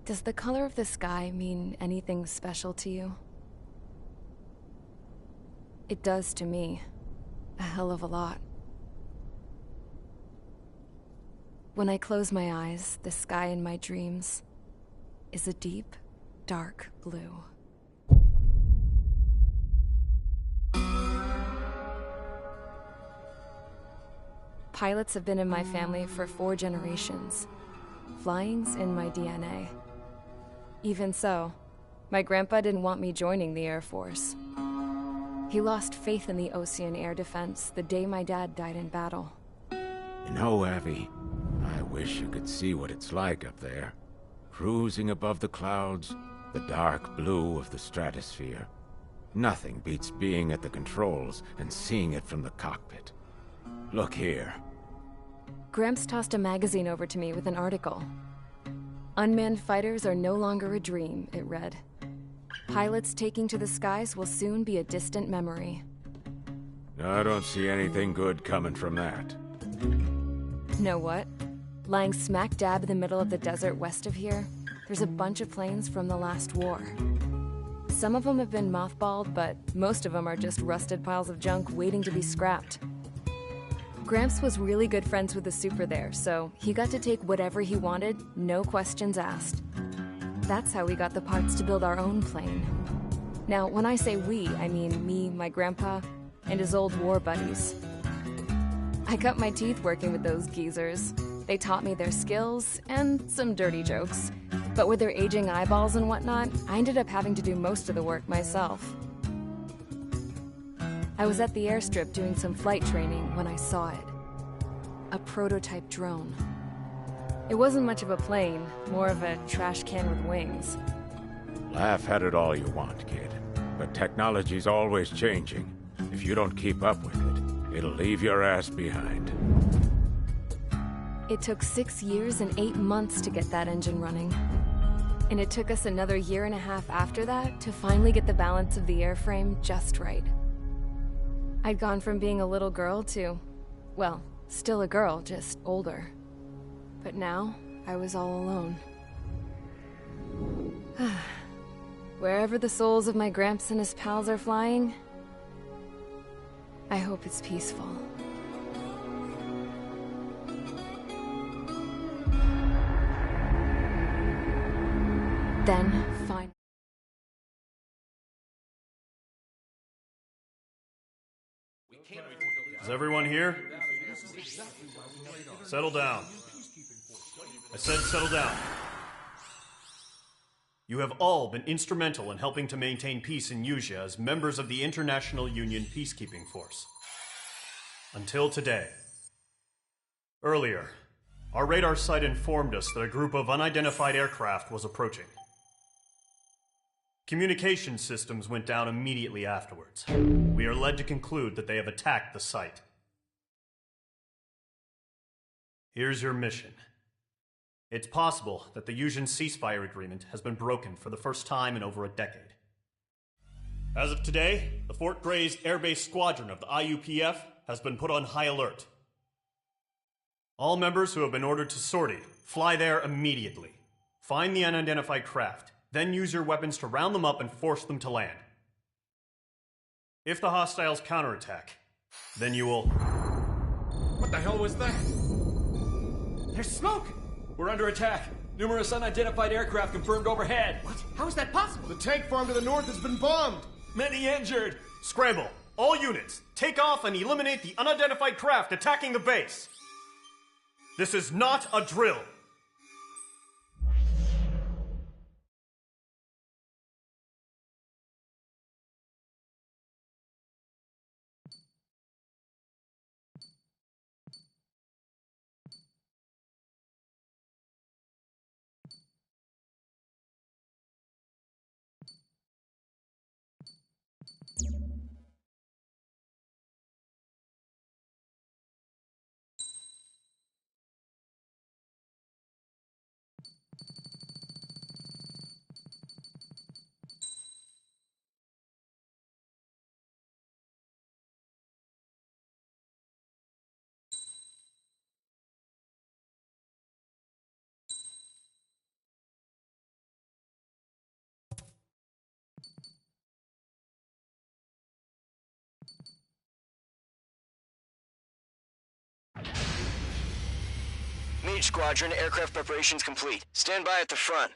Does the color of the sky mean anything special to you? It does to me. A hell of a lot. When I close my eyes, the sky in my dreams is a deep, dark blue. Pilots have been in my family for 4 generations. Flying's in my DNA. Even so, my grandpa didn't want me joining the Air Force. He lost faith in the ocean air defense the day my dad died in battle. You know, Abby, I wish you could see what it's like up there. Cruising above the clouds, the dark blue of the stratosphere. Nothing beats being at the controls and seeing it from the cockpit. Look here. Gramps tossed a magazine over to me with an article. Unmanned fighters are no longer a dream, it read. Pilots taking to the skies will soon be a distant memory. I don't see anything good coming from that. Know what? Lying smack dab in the middle of the desert west of here, there's a bunch of planes from the last war. Some of them have been mothballed, but most of them are just rusted piles of junk waiting to be scrapped. Gramps was really good friends with the super there, so he got to take whatever he wanted, no questions asked. That's how we got the parts to build our own plane. Now, when I say we, I mean me, my grandpa, and his old war buddies. I cut my teeth working with those geezers. They taught me their skills, and some dirty jokes. But with their aging eyeballs and whatnot, I ended up having to do most of the work myself. I was at the airstrip doing some flight training when I saw it. A prototype drone. It wasn't much of a plane, more of a trash can with wings. Laugh at it all you want, kid. But technology's always changing. If you don't keep up with it, it'll leave your ass behind. It took 6 years and 8 months to get that engine running. And it took us another 1.5 years after that to finally get the balance of the airframe just right. I'd gone from being a little girl to, well, still a girl, just older. But now, I was all alone. Wherever the souls of my Gramps and his pals are flying, I hope it's peaceful. Then, fine. Is everyone here? Settle down. I said settle down. You have all been instrumental in helping to maintain peace in Usea as members of the International Union Peacekeeping Force. Until today. Earlier, our radar site informed us that a group of unidentified aircraft was approaching. Communication systems went down immediately afterwards. We are led to conclude that they have attacked the site. Here's your mission. It's possible that the Usean ceasefire agreement has been broken for the first time in over a decade. As of today, the Fort Grays Air Base Squadron of the IUPF has been put on high alert. All members who have been ordered to sortie, fly there immediately. Find the unidentified craft, then use your weapons to round them up and force them to land. If the hostiles counterattack, then you will... What the hell was that? There's smoke! We're under attack. Numerous unidentified aircraft confirmed overhead. What? How is that possible? The tank farm to the north has been bombed. Many injured. Scramble! All units, take off and eliminate the unidentified craft attacking the base! This is not a drill! Mage Squadron, aircraft preparations complete. Stand by at the front.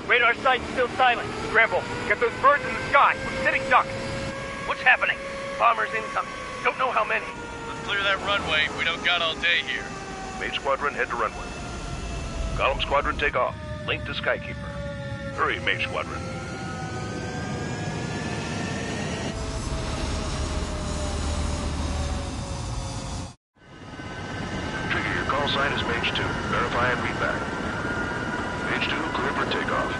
Radar site's still silent. Scramble. Get those birds in the sky. We're sitting ducks. What's happening? Bombers incoming. Don't know how many. Let's clear that runway. We don't got all day here. Mage Squadron, head to runway. Column Squadron, take off. Link to Skykeeper. Hurry, Mage Squadron. Trigger, your call sign is Mage 2. Verify and read back. Mage 2, clear for takeoff.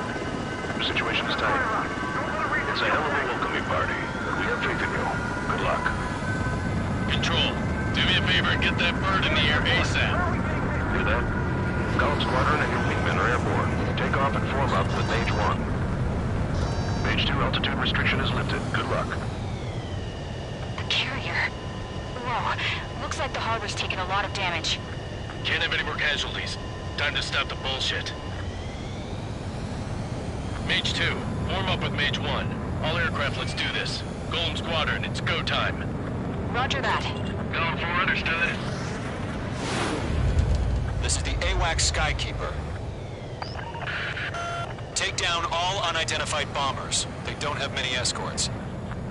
Your situation is tight. It's a hell of a welcoming party, but we have faith in you. Good luck. Control, do me a favor and get that bird in the air ASAP. Hear that? Column Squadron and your wingmen are airborne. Take off and form up with Mage 1. Mage 2, altitude restriction is lifted. Good luck. The carrier. Whoa. Looks like the harbor's taken a lot of damage. Can't have any more casualties. Time to stop the bullshit. Mage 2, form up with Mage 1. All aircraft, let's do this. Golem Squadron, it's go time. Roger that. Going for understood. This is the AWACS Skykeeper. Take down all unidentified bombers. They don't have many escorts.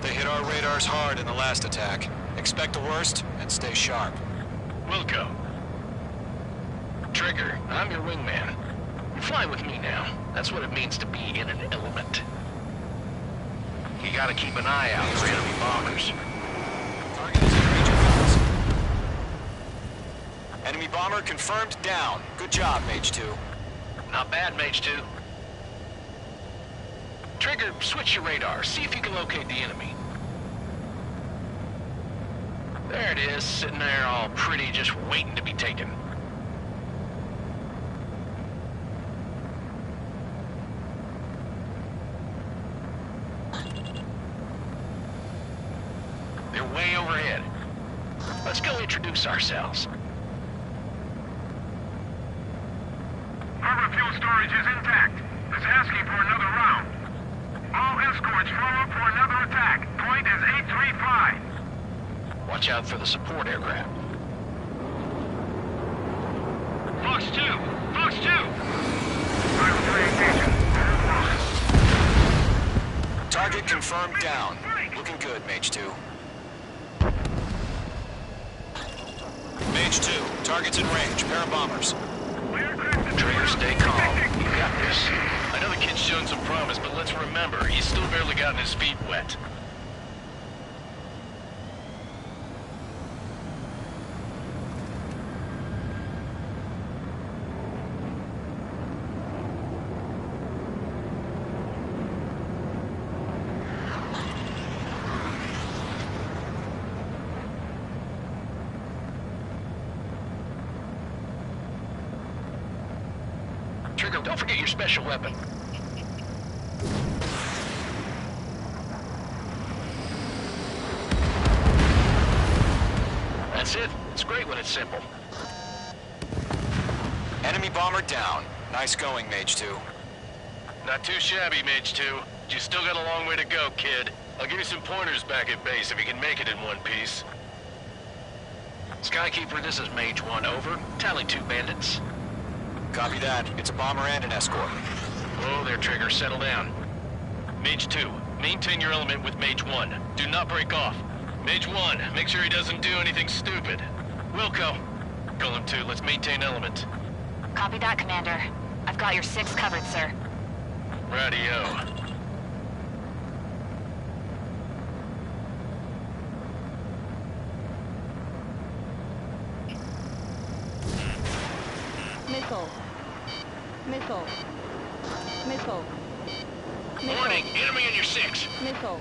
They hit our radars hard in the last attack. Expect the worst and stay sharp. Wilco. Trigger, I'm your wingman. You're flying with me now. That's what it means to be in an element. You gotta keep an eye out for enemy bombers. Target is in range of missiles. Enemy bomber confirmed down. Good job, Mage 2. Not bad, Mage 2. Trigger, switch your radar. See if you can locate the enemy. There it is, sitting there all pretty, just waiting to be taken. They're way overhead. Let's go introduce ourselves. Harbor fuel storage is intact. It's asking for another round. All escorts form up for another attack. Point is 835. Watch out for the support aircraft. Fox 2! Fox 2! Final orientation. Target confirmed down. Looking good, Mage 2. Mage 2, target's in range. Pair of bombers. Trigger, stay calm. You got this. I know the kid's shown some promise, but let's remember, he's still barely gotten his feet wet. Trigger, don't forget your special weapon. That's it. It's great when it's simple. Enemy bomber down. Nice going, Mage 2. Not too shabby, Mage 2. But you still got a long way to go, kid. I'll give you some pointers back at base if you can make it in one piece. Skykeeper, this is Mage 1, over. Tally 2 bandits. Copy that. It's a bomber and an escort. Whoa there, Trigger. Settle down. Mage 2, maintain your element with Mage 1. Do not break off. Mage 1, make sure he doesn't do anything stupid. Wilco. Golem 2, let's maintain element. Copy that, Commander. I've got your 6 covered, sir. Radio. Missile. Missile. Missile. Warning, enemy in your 6. Missile.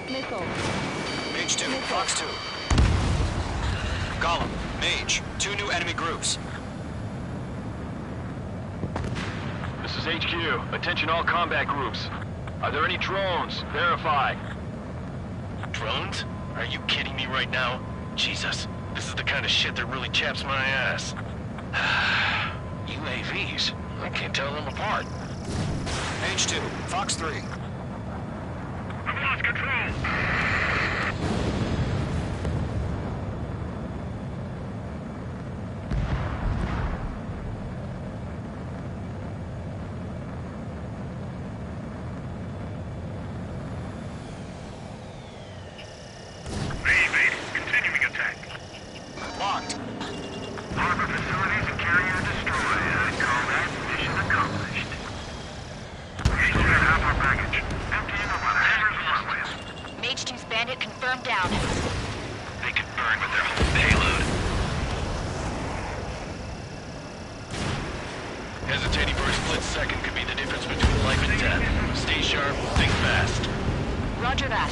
Missile. Mage 2, Fox 2. Golem, Mage, 2 new enemy groups. is HQ. Attention all combat groups. Are there any drones? Verify. Drones? Are you kidding me right now? Jesus, this is the kind of shit that really chaps my ass. UAVs? I can't tell them apart. H2, Fox 3. I've lost control. Locked. Harbor facilities and carrier destroyed. Combat mission accomplished. We still got half our baggage. Emptying them on the hangars and runways. Mage 2's bandit confirmed down. They can burn with their whole payload. Hesitating for a split second could be the difference between life and death. Stay sharp, think fast. Roger that.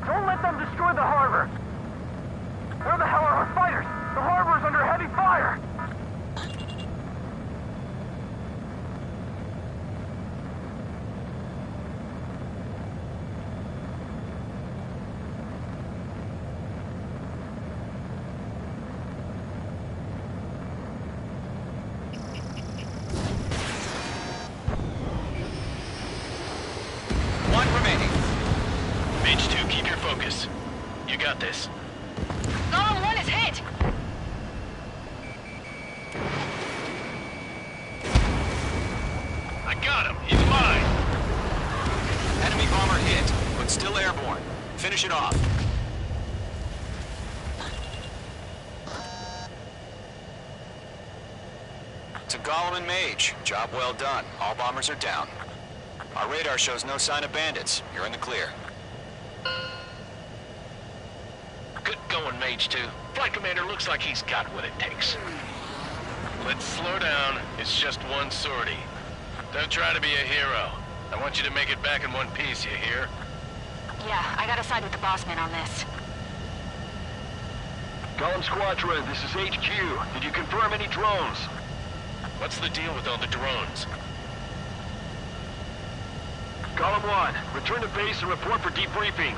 Don't let them destroy the harbor. Where the hell are our fighters? The harbor's under heavy fire. One remaining. Mage 2, keep your focus. You got this. Golem 1 is hit! I got him. He's mine. Enemy bomber hit, but still airborne. Finish it off. To Golem and Mage, job well done. All bombers are down. Our radar shows no sign of bandits. You're in the clear. Good going, Mage 2. Flight Commander looks like he's got what it takes. Let's slow down. It's just one sortie. Don't try to be a hero. I want you to make it back in one piece, you hear? Yeah, I gotta side with the boss man on this. Golem Squadron, this is HQ. Did you confirm any drones? What's the deal with all the drones? Golem 1, return to base and report for debriefing.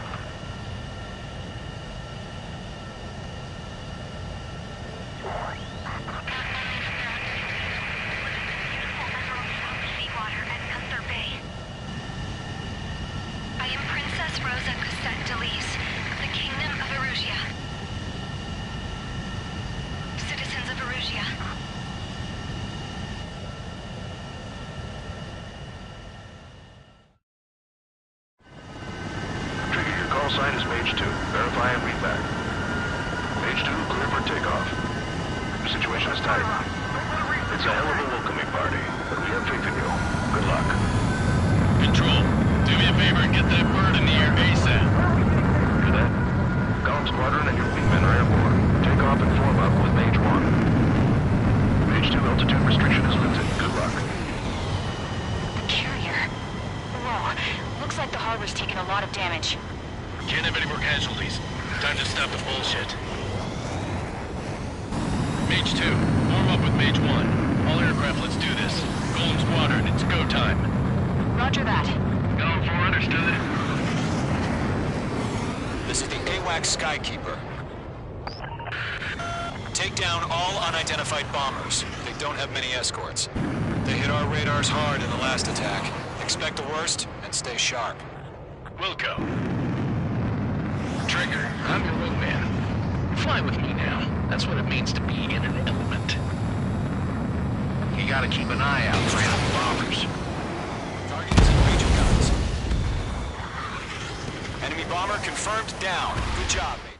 I am Princess Rosa Cosette Delise of the Kingdom of Erusia. Citizens of Erusia. Trigger, your call sign is Mage 2. Verify and read back. Mage 2, clear for takeoff. The situation is tight. It's a hell of a welcoming party, but we have faith in you. Good luck. Control, do me a favor and get that bird in the air ASAP. Cadet, Golem Squadron and your wingmen are airborne. Take off and form up with Mage 1. Mage 2 altitude restriction is lifted. Good luck. Carrier. Whoa. Looks like the harbor's taken a lot of damage. Can't have any more casualties. Time to stop the bullshit. Mage 2, form up with Mage 1. All aircraft, let's do this. Golem Squadron, it's go time. Roger that. Golem 4, understood. This is the AWAC Skykeeper. Take down all unidentified bombers. They don't have many escorts. They hit our radars hard in the last attack. Expect the worst and stay sharp. Wilco. Trigger, I'm your wingman. Fly with me now. That's what it means to be in an element. You gotta keep an eye out for enemy bombers. Target is in range of guns. Enemy bomber confirmed down. Good job, mate.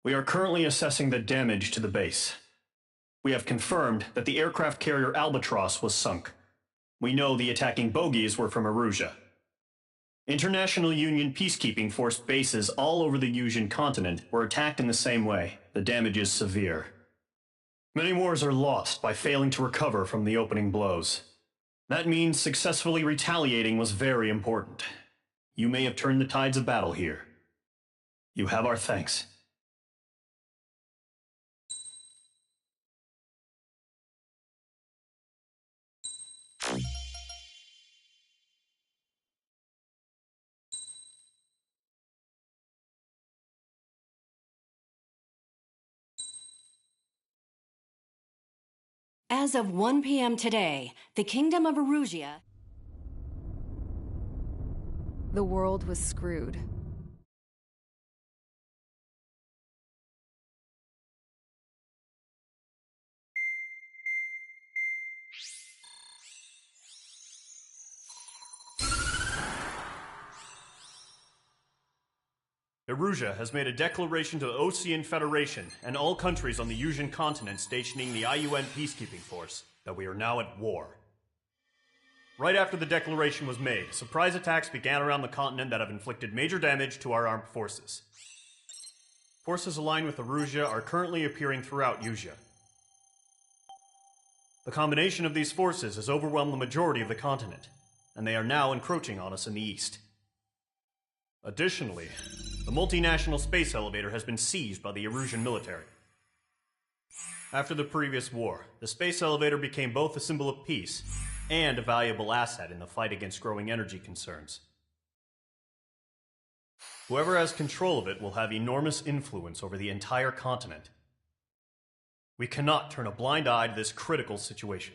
We are currently assessing the damage to the base. We have confirmed that the aircraft carrier Albatross was sunk. We know the attacking bogies were from Erusia. International Union peacekeeping force bases all over the Yusian continent were attacked in the same way. The damage is severe. Many wars are lost by failing to recover from the opening blows. That means successfully retaliating was very important. You may have turned the tides of battle here. You have our thanks. As of 1 p.m. today, the Kingdom of Erusia... The world was screwed. Erusia has made a declaration to the Ocean Federation and all countries on the Yusian continent stationing the IUN peacekeeping force that we are now at war. Right after the declaration was made, surprise attacks began around the continent that have inflicted major damage to our armed forces. Forces aligned with Erusia are currently appearing throughout Yusia. The combination of these forces has overwhelmed the majority of the continent, and they are now encroaching on us in the east. Additionally, the multinational space elevator has been seized by the Erusian military. After the previous war, the space elevator became both a symbol of peace and a valuable asset in the fight against growing energy concerns. Whoever has control of it will have enormous influence over the entire continent. We cannot turn a blind eye to this critical situation.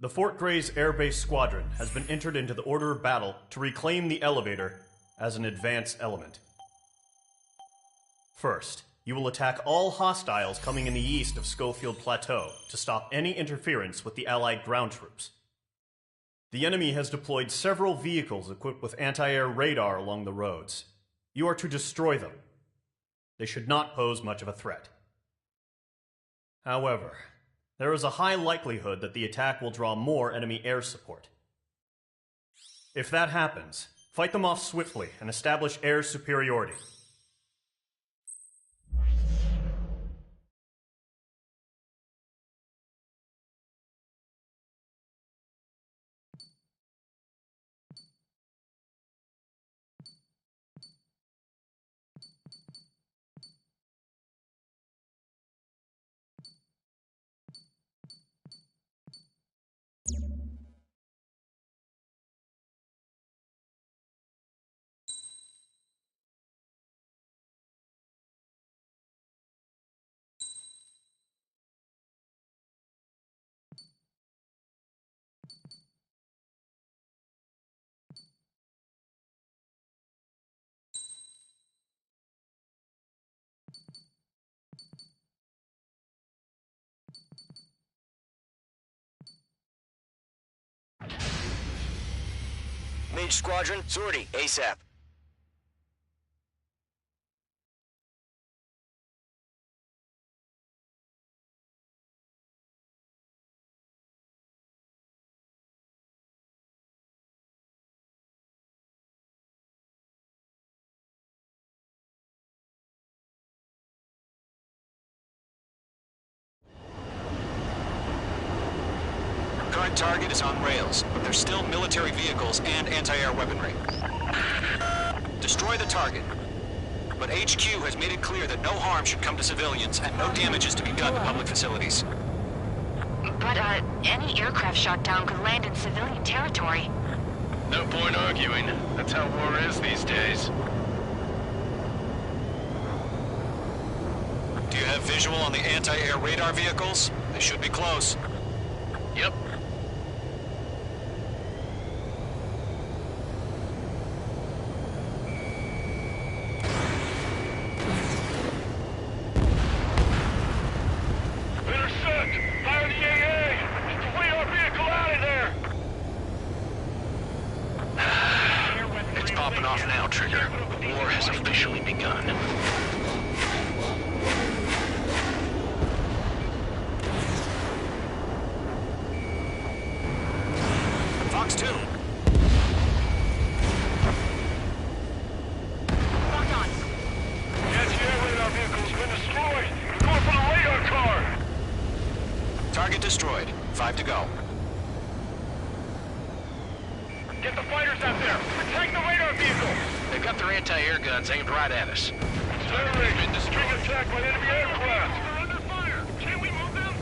The Fort Gray's Air Base Squadron has been entered into the order of battle to reclaim the elevator as an advance element. First, you will attack all hostiles coming in the east of Schofield Plateau to stop any interference with the Allied ground troops. The enemy has deployed several vehicles equipped with anti-air radar along the roads. You are to destroy them. They should not pose much of a threat. However, there is a high likelihood that the attack will draw more enemy air support. If that happens, fight them off swiftly and establish air superiority. Mage Squadron, sortie, ASAP. Current target is on rails, but there's still military vehicles and anti-air weaponry. Destroy the target. But HQ has made it clear that no harm should come to civilians and no damage is to be done to public facilities. But, any aircraft shot down could land in civilian territory. No point arguing. That's how war is these days. Do you have visual on the anti-air radar vehicles? They should be close. Yep. It's popping off now, Trigger. War has officially begun. Fox 2. Locked on. Anti-air radar vehicle's been destroyed. We're going for the radar car. Target destroyed. 5 to go. Get the fighters out there. Protect the radar vehicle. They've got their anti-air guns aimed right at us. Saturday, being attacked by enemy aircraft. They're under fire. Can we move them?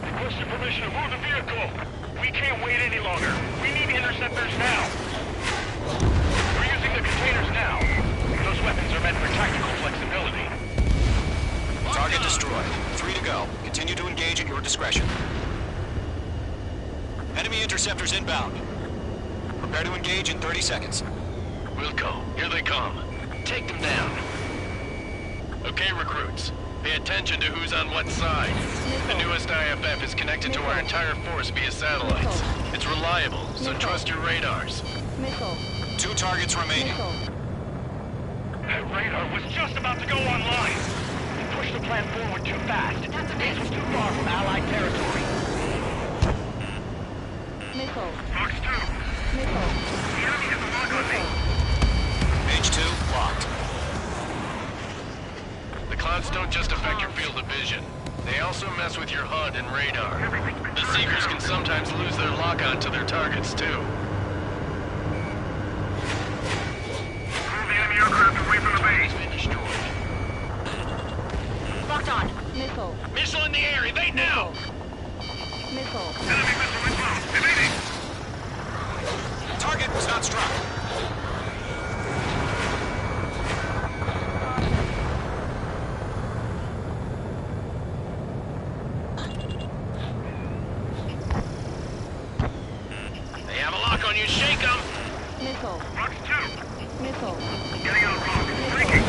Requesting permission to move the vehicle. We can't wait any longer. We need interceptors now. We're using the containers now. Those weapons are meant for tactical flexibility. Target destroyed. 3 to go. Continue to engage at your discretion. Enemy interceptors inbound. Prepare to engage in 30 seconds. Wilco, here they come. Take them down. Okay, recruits. Pay attention to who's on what side. The newest IFF is connected to our entire force via satellites. It's reliable, so trust your radars. Missile. 2 targets remaining. That radar was just about to go online. We pushed the plan forward too fast. This was too far from Allied territory. Missile. Fox 2. Missile. The enemy has a lock on me. Page 2 locked. The clouds don't just affect your field of vision. They also mess with your HUD and radar. The Seekers can sometimes lose their lock-on to their targets, too. Move the enemy aircraft away from the base. Been destroyed. Locked on. Missile. Missile in the air! Evade now! Missile. Enemy missile inbound. Evading. Target was not struck. They have a lock on you. Shake them! Missile. Fox 2. Missile. Getting out of rock. Breaking.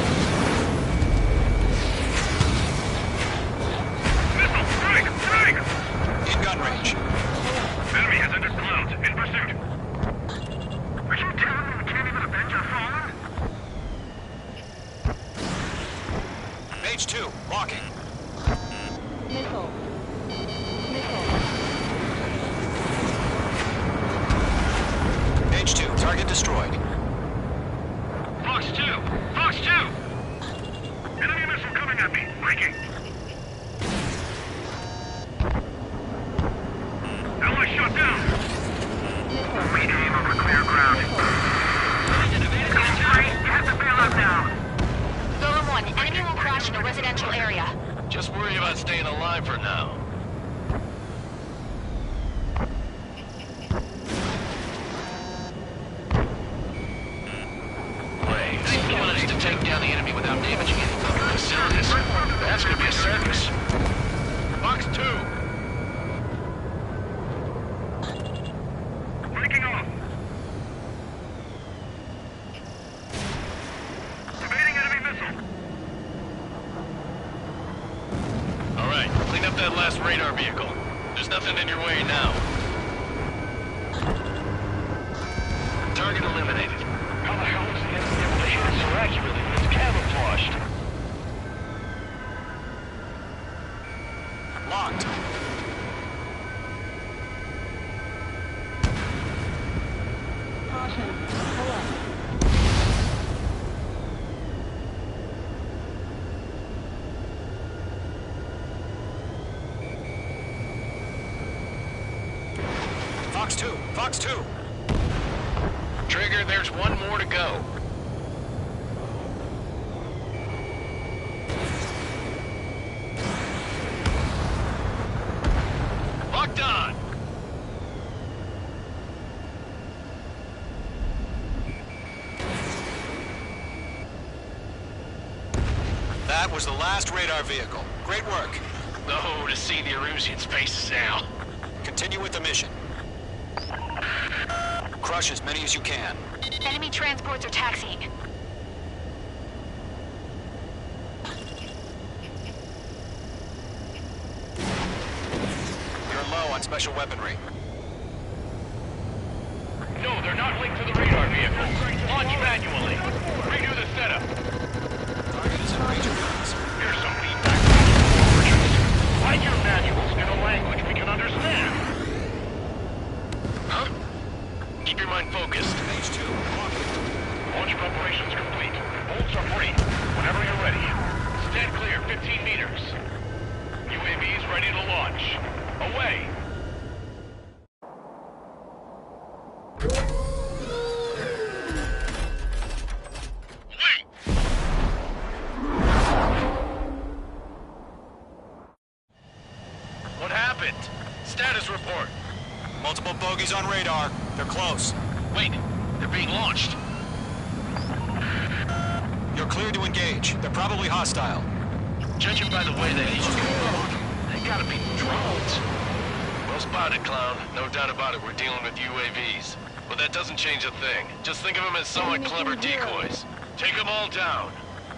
Missile. Strike. Strike. In gun range. Enemy has entered clouds. In pursuit. Are you telling me we can't even avenge our fallen? Page 2 locking. Missile. Missile. Page 2 target destroyed. Fox 2. Fox 2. Enemy missile coming at me. Breaking. Ally shot down. Rename over clear ground. Free. You have to bail out now. Golem 1, enemy will crash in a residential area. Just worry about staying alive for now. Wait, you want us to take down the enemy without damaging any public facilities? That's gonna be a circus. Fox 2! Breaking off. Evading enemy missile. Alright, clean up that last radar vehicle. There's nothing in your way now. Target eliminated. How the hell is the enemy able to hit us so accurately when it's camouflaged? Locked. Caution. Alert. Fox 2. Fox 2. Trigger, there's one more to go. Locked on! That was the last radar vehicle. Great work. Oh, to see the Erusians' faces now. Continue with the mission. Crush as many as you can. Enemy transports are taxiing. You're low on special weaponry. No, they're not linked to the radar vehicle. Launch manually. Redo the setup. Target is in range of guns. Here's some feedback from the fortress. Write your manuals in a language we can understand. Huh? mine focused. H2, Launch preparations complete. Bolts are free. Whenever you're ready. Stand clear, 15 meters. UAVs ready to launch. Away! What happened? Status report. multiple bogies on radar. They're close. Wait, they're being launched. You're clear to engage. They're probably hostile. Judging by the way they gotta be drones. Well spotted, clown. No doubt about it, we're dealing with UAVs. But that doesn't change a thing. Just think of them as somewhat clever decoys. Take them all down.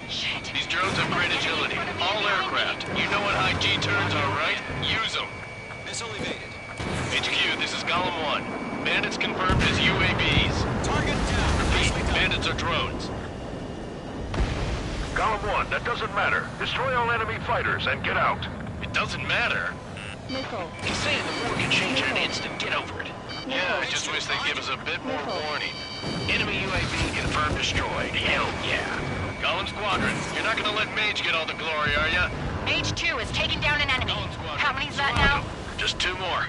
Shit. These drones have great agility. All aircraft. You know what high G turns are, right? Use them. Missile evaded. HQ, this is Golem 1. Bandits confirmed as UAVs. Target down. Repeat, bandits are drones. Golem 1, that doesn't matter. Destroy all enemy fighters and get out. It doesn't matter. Missile. He's saying the war can change in an instant. Get over it. Missile. Yeah, I just wish they'd give us a bit more Missile. warning. Enemy UAV confirmed destroyed. Hell yeah. Golem Squadron, you're not gonna let Mage get all the glory, are ya? Mage 2 is taking down an enemy. Golem Squadron. How many's that now? Just 2 more.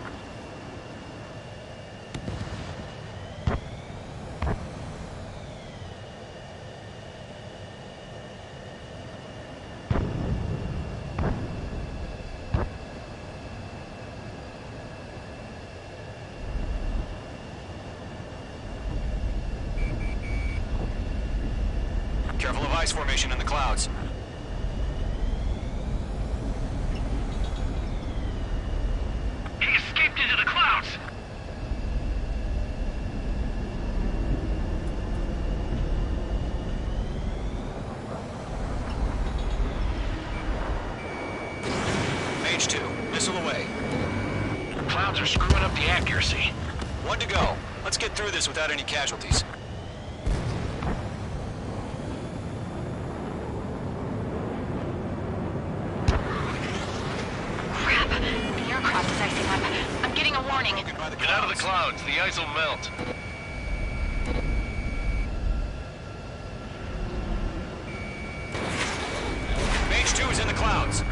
Careful of ice formation in the clouds. He escaped into the clouds! Mage 2, missile away. Clouds are screwing up the accuracy. 1 to go. Let's get through this without any casualties. Crap. The aircraft is icing up. I'm getting a warning. Get out of the clouds. The ice will melt. Mage 2 is in the clouds.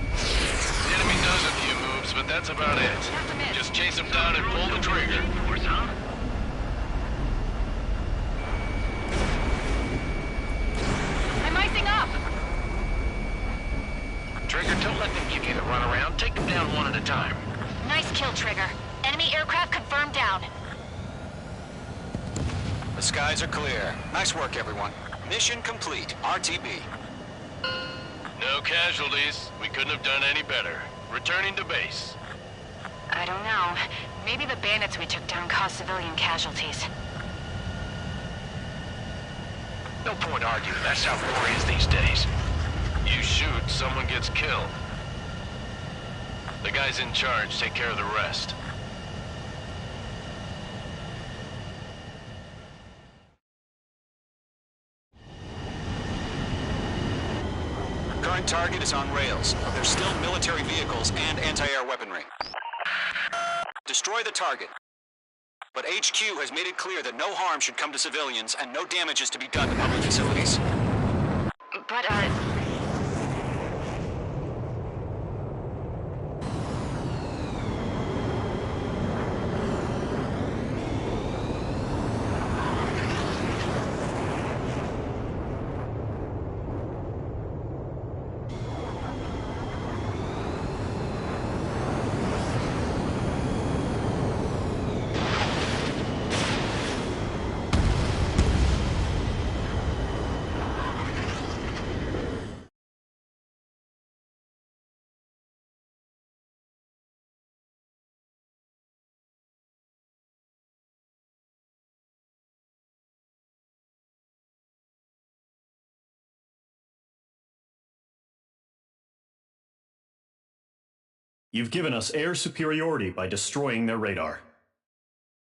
The enemy does a few moves, but that's about it. Just chase them down and pull the trigger. I'm icing up. Trigger, don't let them give you the runaround. Take them down one at a time. Nice kill, Trigger. Enemy aircraft confirmed down. The skies are clear. Nice work, everyone. Mission complete. RTB. No casualties. We couldn't have done any better. Returning to base. I don't know. Maybe the bandits we took down caused civilian casualties. No point arguing. That's how war is these days. You shoot, someone gets killed. The guys in charge take care of the rest. Current target is on rails. There's still military vehicles and anti-air weaponry. Destroy the target. But HQ has made it clear that no harm should come to civilians and no damage is to be done to public facilities. But, You've given us air superiority by destroying their radar.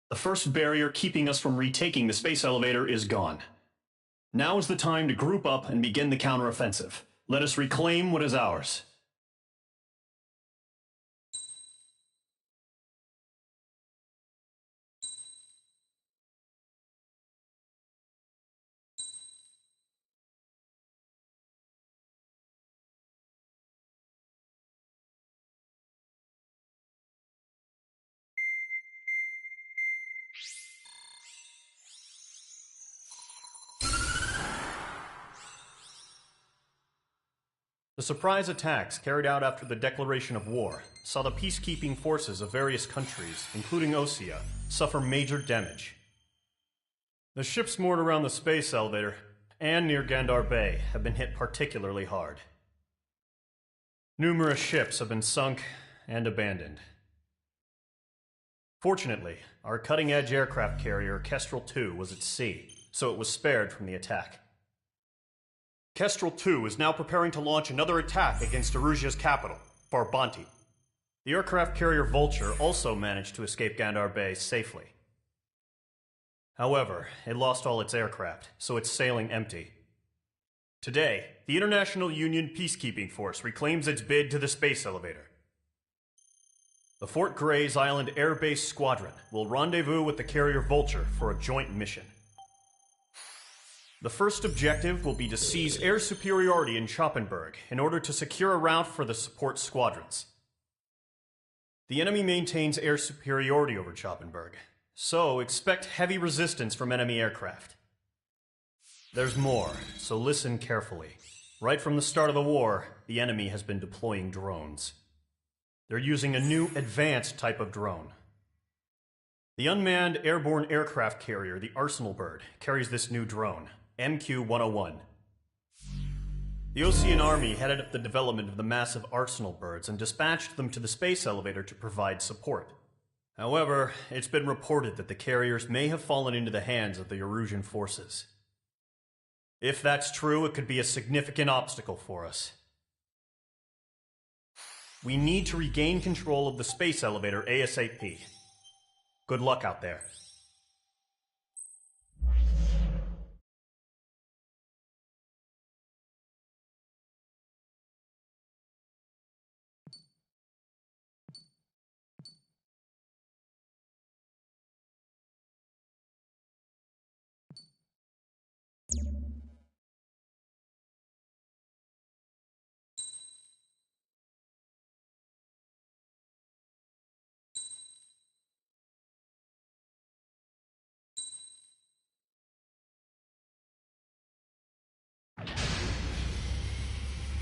The first barrier keeping us from retaking the space elevator is gone. Now is the time to group up and begin the counteroffensive. Let us reclaim what is ours. The surprise attacks carried out after the declaration of war saw the peacekeeping forces of various countries, including Osea, suffer major damage. The ships moored around the space elevator and near Gandar Bay have been hit particularly hard. Numerous ships have been sunk and abandoned. Fortunately, our cutting-edge aircraft carrier Kestrel II was at sea, so it was spared from the attack. Kestrel II is now preparing to launch another attack against Erusia's capital, Farbanti. The aircraft carrier Vulture also managed to escape Gandar Bay safely. However, it lost all its aircraft, so it's sailing empty. Today, the International Union Peacekeeping Force reclaims its bid to the space elevator. The Fort Grays Island Air Base Squadron will rendezvous with the carrier Vulture for a joint mission. The first objective will be to seize air superiority in Schoppenberg in order to secure a route for the support squadrons. The enemy maintains air superiority over Schoppenberg, so expect heavy resistance from enemy aircraft. There's more, so listen carefully. Right from the start of the war, the enemy has been deploying drones. They're using a new advanced type of drone. The unmanned airborne aircraft carrier, the Arsenal Bird, carries this new drone, MQ-101. The Osean Army headed up the development of the massive Arsenal Birds and dispatched them to the space elevator to provide support. However, it's been reported that the carriers may have fallen into the hands of the Erusian forces. If that's true, it could be a significant obstacle for us. We need to regain control of the space elevator ASAP. Good luck out there.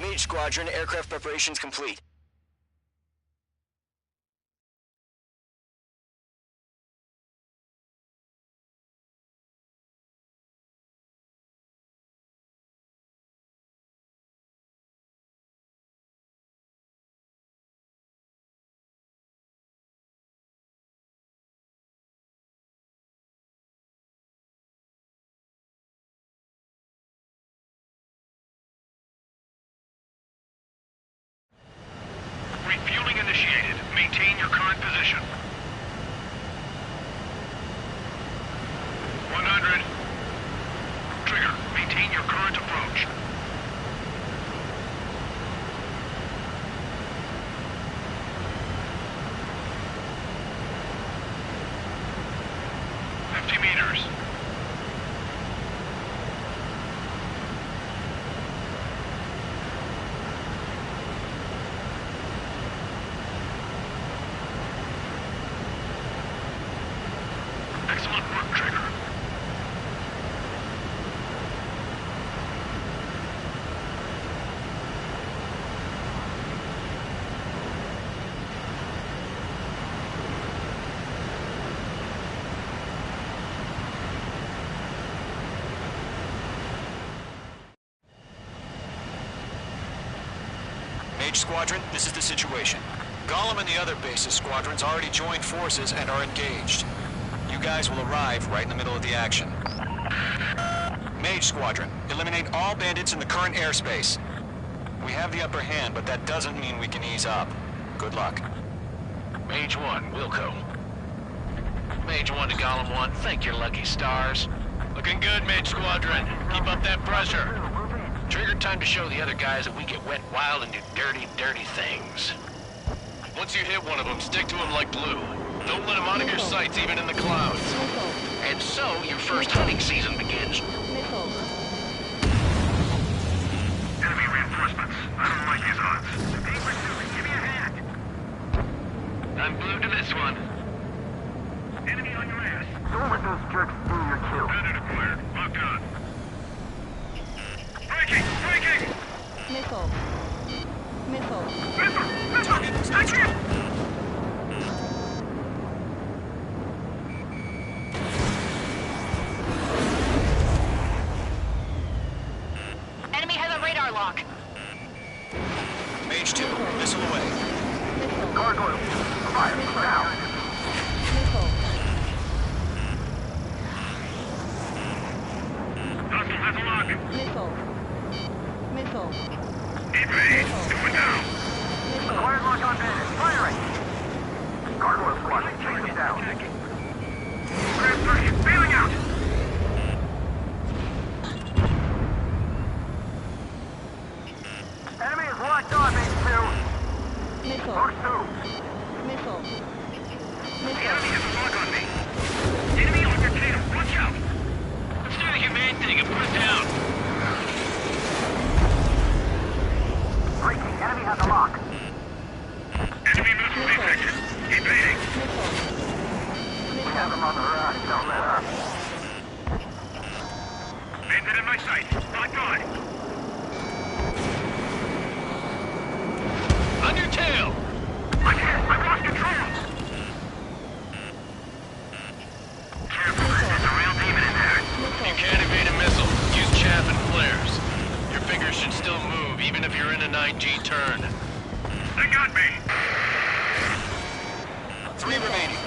Mage Squadron, aircraft preparations complete. Refueling initiated. Maintain your current position. 100. Trigger, maintain your current approach. Meters. Excellent work, Trigger. Mage Squadron, this is the situation. Gollum and the other bases squadrons already joined forces and are engaged. You guys will arrive right in the middle of the action. Mage Squadron, eliminate all bandits in the current airspace. We have the upper hand, but that doesn't mean we can ease up. Good luck. Mage 1, Wilco. Mage 1 to Gollum 1, thank your lucky stars. Looking good, Mage Squadron. Keep up that pressure. Trigger, time to show the other guys that we get wet wild and do dirty, dirty things. Once you hit one of them, stick to him like glue. Don't let him out of your sights, even in the clouds. And so, your first hunting season begins. Enemy reinforcements. I don't like these odds. Hey, pursuit, give me a hand. I'm glued to this one. Enemy on your ass. Don't let those jerks steal your kill. Bandit acquired. Locked on. Breaking! Breaking! Missile. Missile. Enemy has a radar lock. Mage 2, missile away. Gargoyle, fire now. Missile. Hostile has a lock. Missile. Missile. Evade. Going down. Acquired lock on bandit. Firing. Gargoyle squad, chase him down. Craft 3 is bailing out. Enemy is locked on, Mage 2. Missile. Mark 2. Missile. The enemy has a lock on me. Enemy on your tail. Watch out. Let's do the humane thing and put it down. Breaking, enemy has a lock. Enemy missile detected. Evading. We have him on the run, don't let up. Bandit in my sight. Locked on. On your tail. I can't. I've lost control. Careful. There's a real demon in there. You can't evade a missile. Use chaff and flares. Your fingers should still move, even if you're in a 9G turn. They got me. 3 remaining.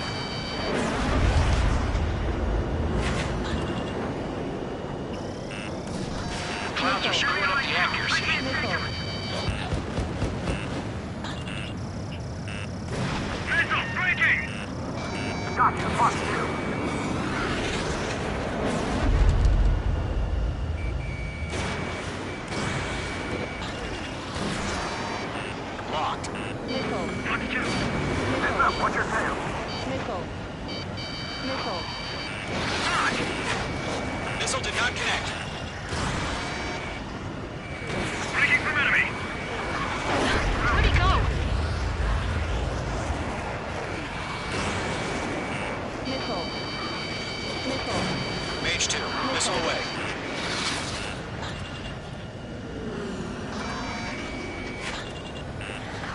Clouds are screwing up the accuracy. Missile breaking. Gotcha, fuck you. Locked. Missile. Lock 2. Heads up, watch your tail. Missile. Missile. Missile did not connect. Breaking from enemy. Where'd he go? Missile. Missile. Mage 2, missile away.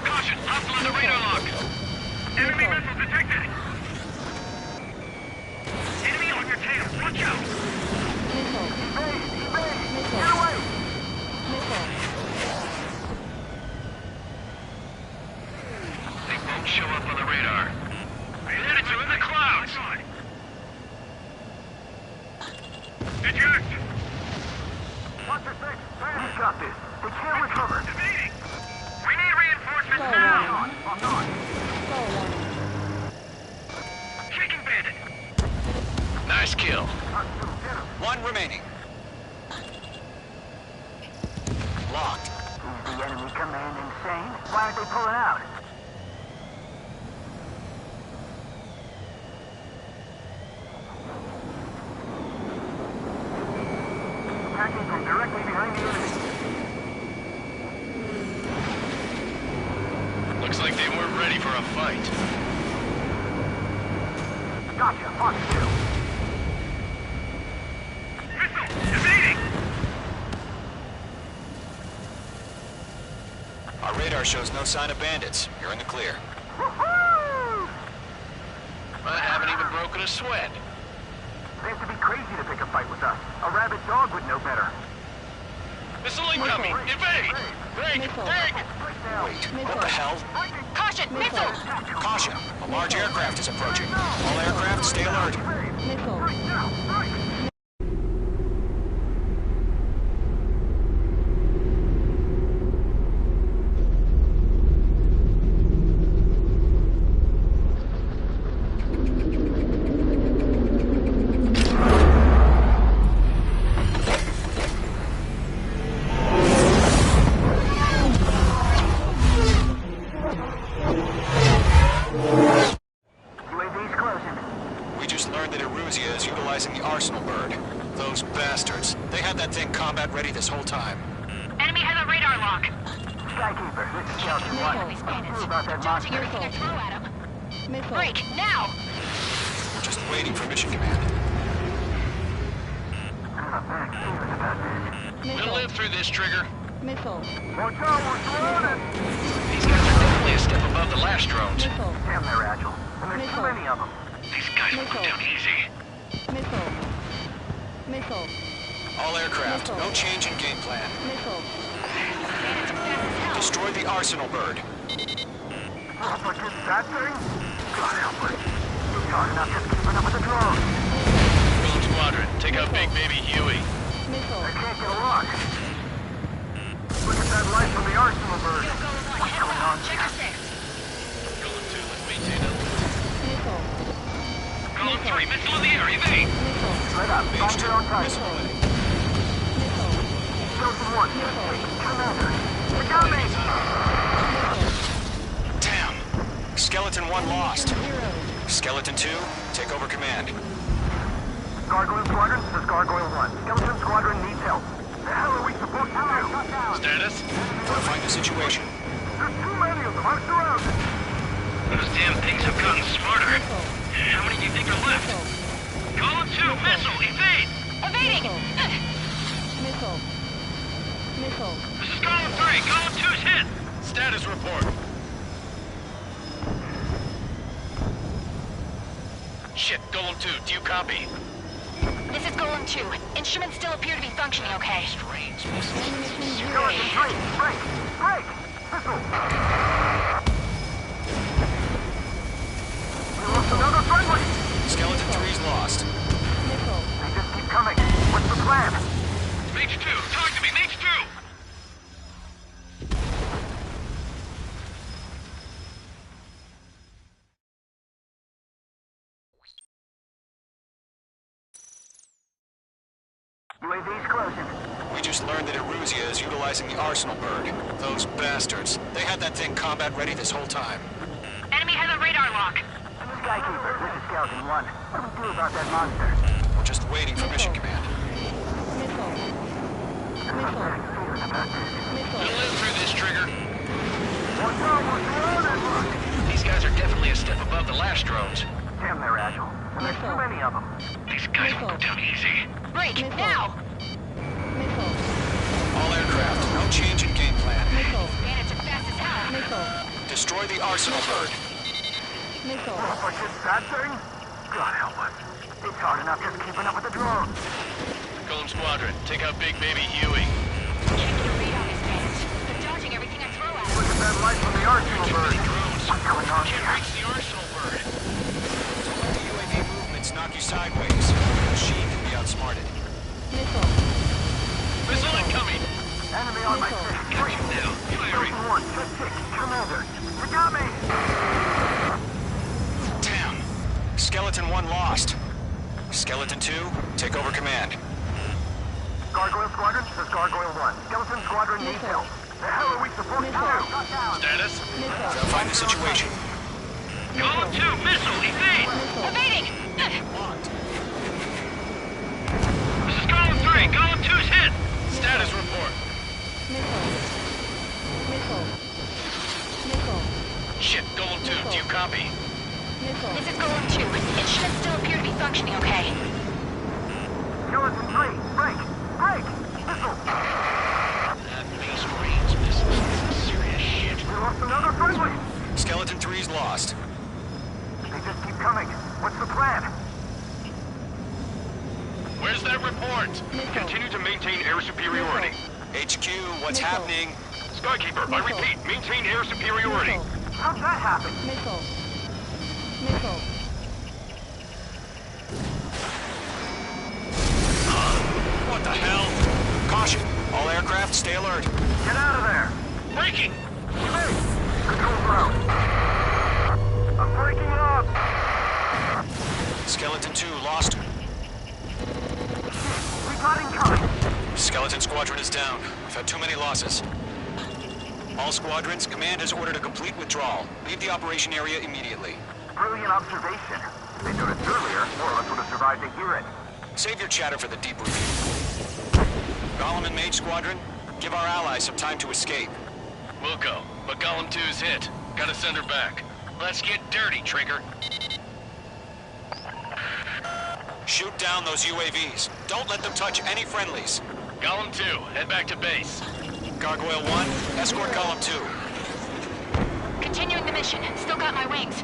Caution. Hostile on the radar lock. Enemy missile detected. Enemy on your tail. Watch out. Missile. Missile. Get away! Missile. They won't show up on the radar. I hit it in the clouds. Eject. Watch your 6. We got this. They can't recover. Evading. We need reinforcements Go now. on. Lock on. Go one. Shaking bandit. Nice kill. 1 remaining. Locked. Is the enemy command insane? Why aren't they pulling out? Attacking from directly behind the enemy. Looks like they weren't ready for a fight. Gotcha, fuck you. Missile. Evading. Our radar shows no sign of bandits. You're in the clear. Woohoo! I haven't even broken a sweat. They have to be crazy to pick a fight with us. A rabid dog would know better. Missile incoming! Evade! Break! Missile. Break! Wait, what the hell? Caution! Missile! Caution! A large aircraft is approaching. All aircraft, stay alert. Missile. UAV's closing. We just learned that Eruzia is utilizing the Arsenal bird. Those bastards. They had that thing combat ready this whole time. Enemy has a radar lock. Skykeeper, this is Scout 2-1. These What's bandits. true about that Dodging monster? everything I throw at him. Missile. Break! Now! We're just waiting for mission command. I have a bad feeling about this. We'll live through this, Trigger. Missile. Watch out, we're surrounded! These guys are definitely a step above the last drones. Missile. Damn, they're agile. And there's too Missile. many of them. These guys will go down easy. Missile. Missile. All aircraft, Missile. no change in game plan. Missile. Destroy the arsenal bird. Oh, but just that thing? God help us. It's hard enough just keeping up with the drones. Golem Squadron, take out Big Baby Huey. Missile. I can't get a lock. Look at that light from the arsenal bird. What's going on Check here? your six. Golem 2, let's maintain element. Missile. Golem 3, missile in the air, evade! Straight up, find your own target. Skeleton 1, Commander. They got me! Damn. Skeleton 1 lost. Skeleton 2, take over command. Gargoyle Squadron, this is Gargoyle 1. Skeleton Squadron needs help. The hell are we supposed to do? Status? Verifying the situation. There's too many of them. I'm surrounded. Those damn things have gotten smarter. How many do you think are left? Golem 2, missile, evade! Evading! Missile. Missile. This is Golem 3, Golem 2's hit! Status report. Shit, Golem 2, do you copy? This is Golem 2. Instruments still appear to be functioning okay. Strange missiles. Skeleton 3, break! Break! Missile! We lost another friendly! Skeleton 3's lost. Missile. They just keep coming. What's the plan? Mage 2, talk to me, Mage 2! UAV's closing. We just learned that Eruzia is utilizing the arsenal bird. Those bastards. They had that thing combat ready this whole time. Enemy has a radar lock. Skykeeper, this is Skeleton 1. What do we do about that monster? We're just waiting for mission command. Missile. Missile. Missile. We'll live through this, Trigger. Watch out, we're surrounded! These guys are definitely a step above the last drones. Damn, they're agile. And there's too many of them. These guys will go down easy. Break, Missile. now! Missile. All aircraft, no change in game plan. Missile. Bandits are fast as hell. Missile. Destroy the arsenal bird. Missile. Oh, but just that thing? God help us. It's hard enough just keeping up with the drones. Golem Squadron, take out Big Baby Huey. Check your radar, Miss Bandits. They're dodging everything I throw at them. Look at that light from the arsenal bird. Drones. What's going on Can't here? reach the arsenal bird. Don't let the UAV movements knock you sideways. She can be outsmarted. Missile. Missile incoming. Enemy on my Missile. six. Got you now. Firing. Skeleton 1, check 6. Commander. You got me! Damn. Skeleton 1 lost. Skeleton 2, take over command. Gargoyle Squadron, this is Gargoyle 1. Skeleton Squadron needs help. The hell are we supposed to do? Status? Missile. Verifying the situation. Golem 2, missile, evade! Evading! This is Golem 3, Golem 2's hit! Status report. Missile. Missile. Missile. Shit, Golem 2, do you copy? Missile. This is Golem 2. Instruments still appear to be functioning okay. Skeleton 3, break! Break! Missile! That base range missile is some serious shit. We lost another friendly! Skeleton 3's lost. They just keep coming. What's the plan? Where's that report? Continue to maintain air superiority. HQ, what's happening? Skykeeper, I repeat, maintain air superiority. How'd that happen? Missile. Missile. What the hell? Caution. All aircraft, stay alert. Get out of there! Breaking! Control ground. I'm breaking up! Skeleton 2 lost. We got incoming! Skeleton Squadron is down. We've had too many losses. All squadrons, command has ordered a complete withdrawal. Leave the operation area immediately. Brilliant observation. If they noticed earlier, more of us would have survived to hear it. Save your chatter for the debriefing. Golem and Mage Squadron, give our allies some time to escape. We'll go, but Golem 2's hit. Gotta send her back. Let's get dirty, Trigger. Shoot down those UAVs. Don't let them touch any friendlies. Golem 2, head back to base. Gargoyle 1, escort column 2. Continuing the mission. Still got my wings.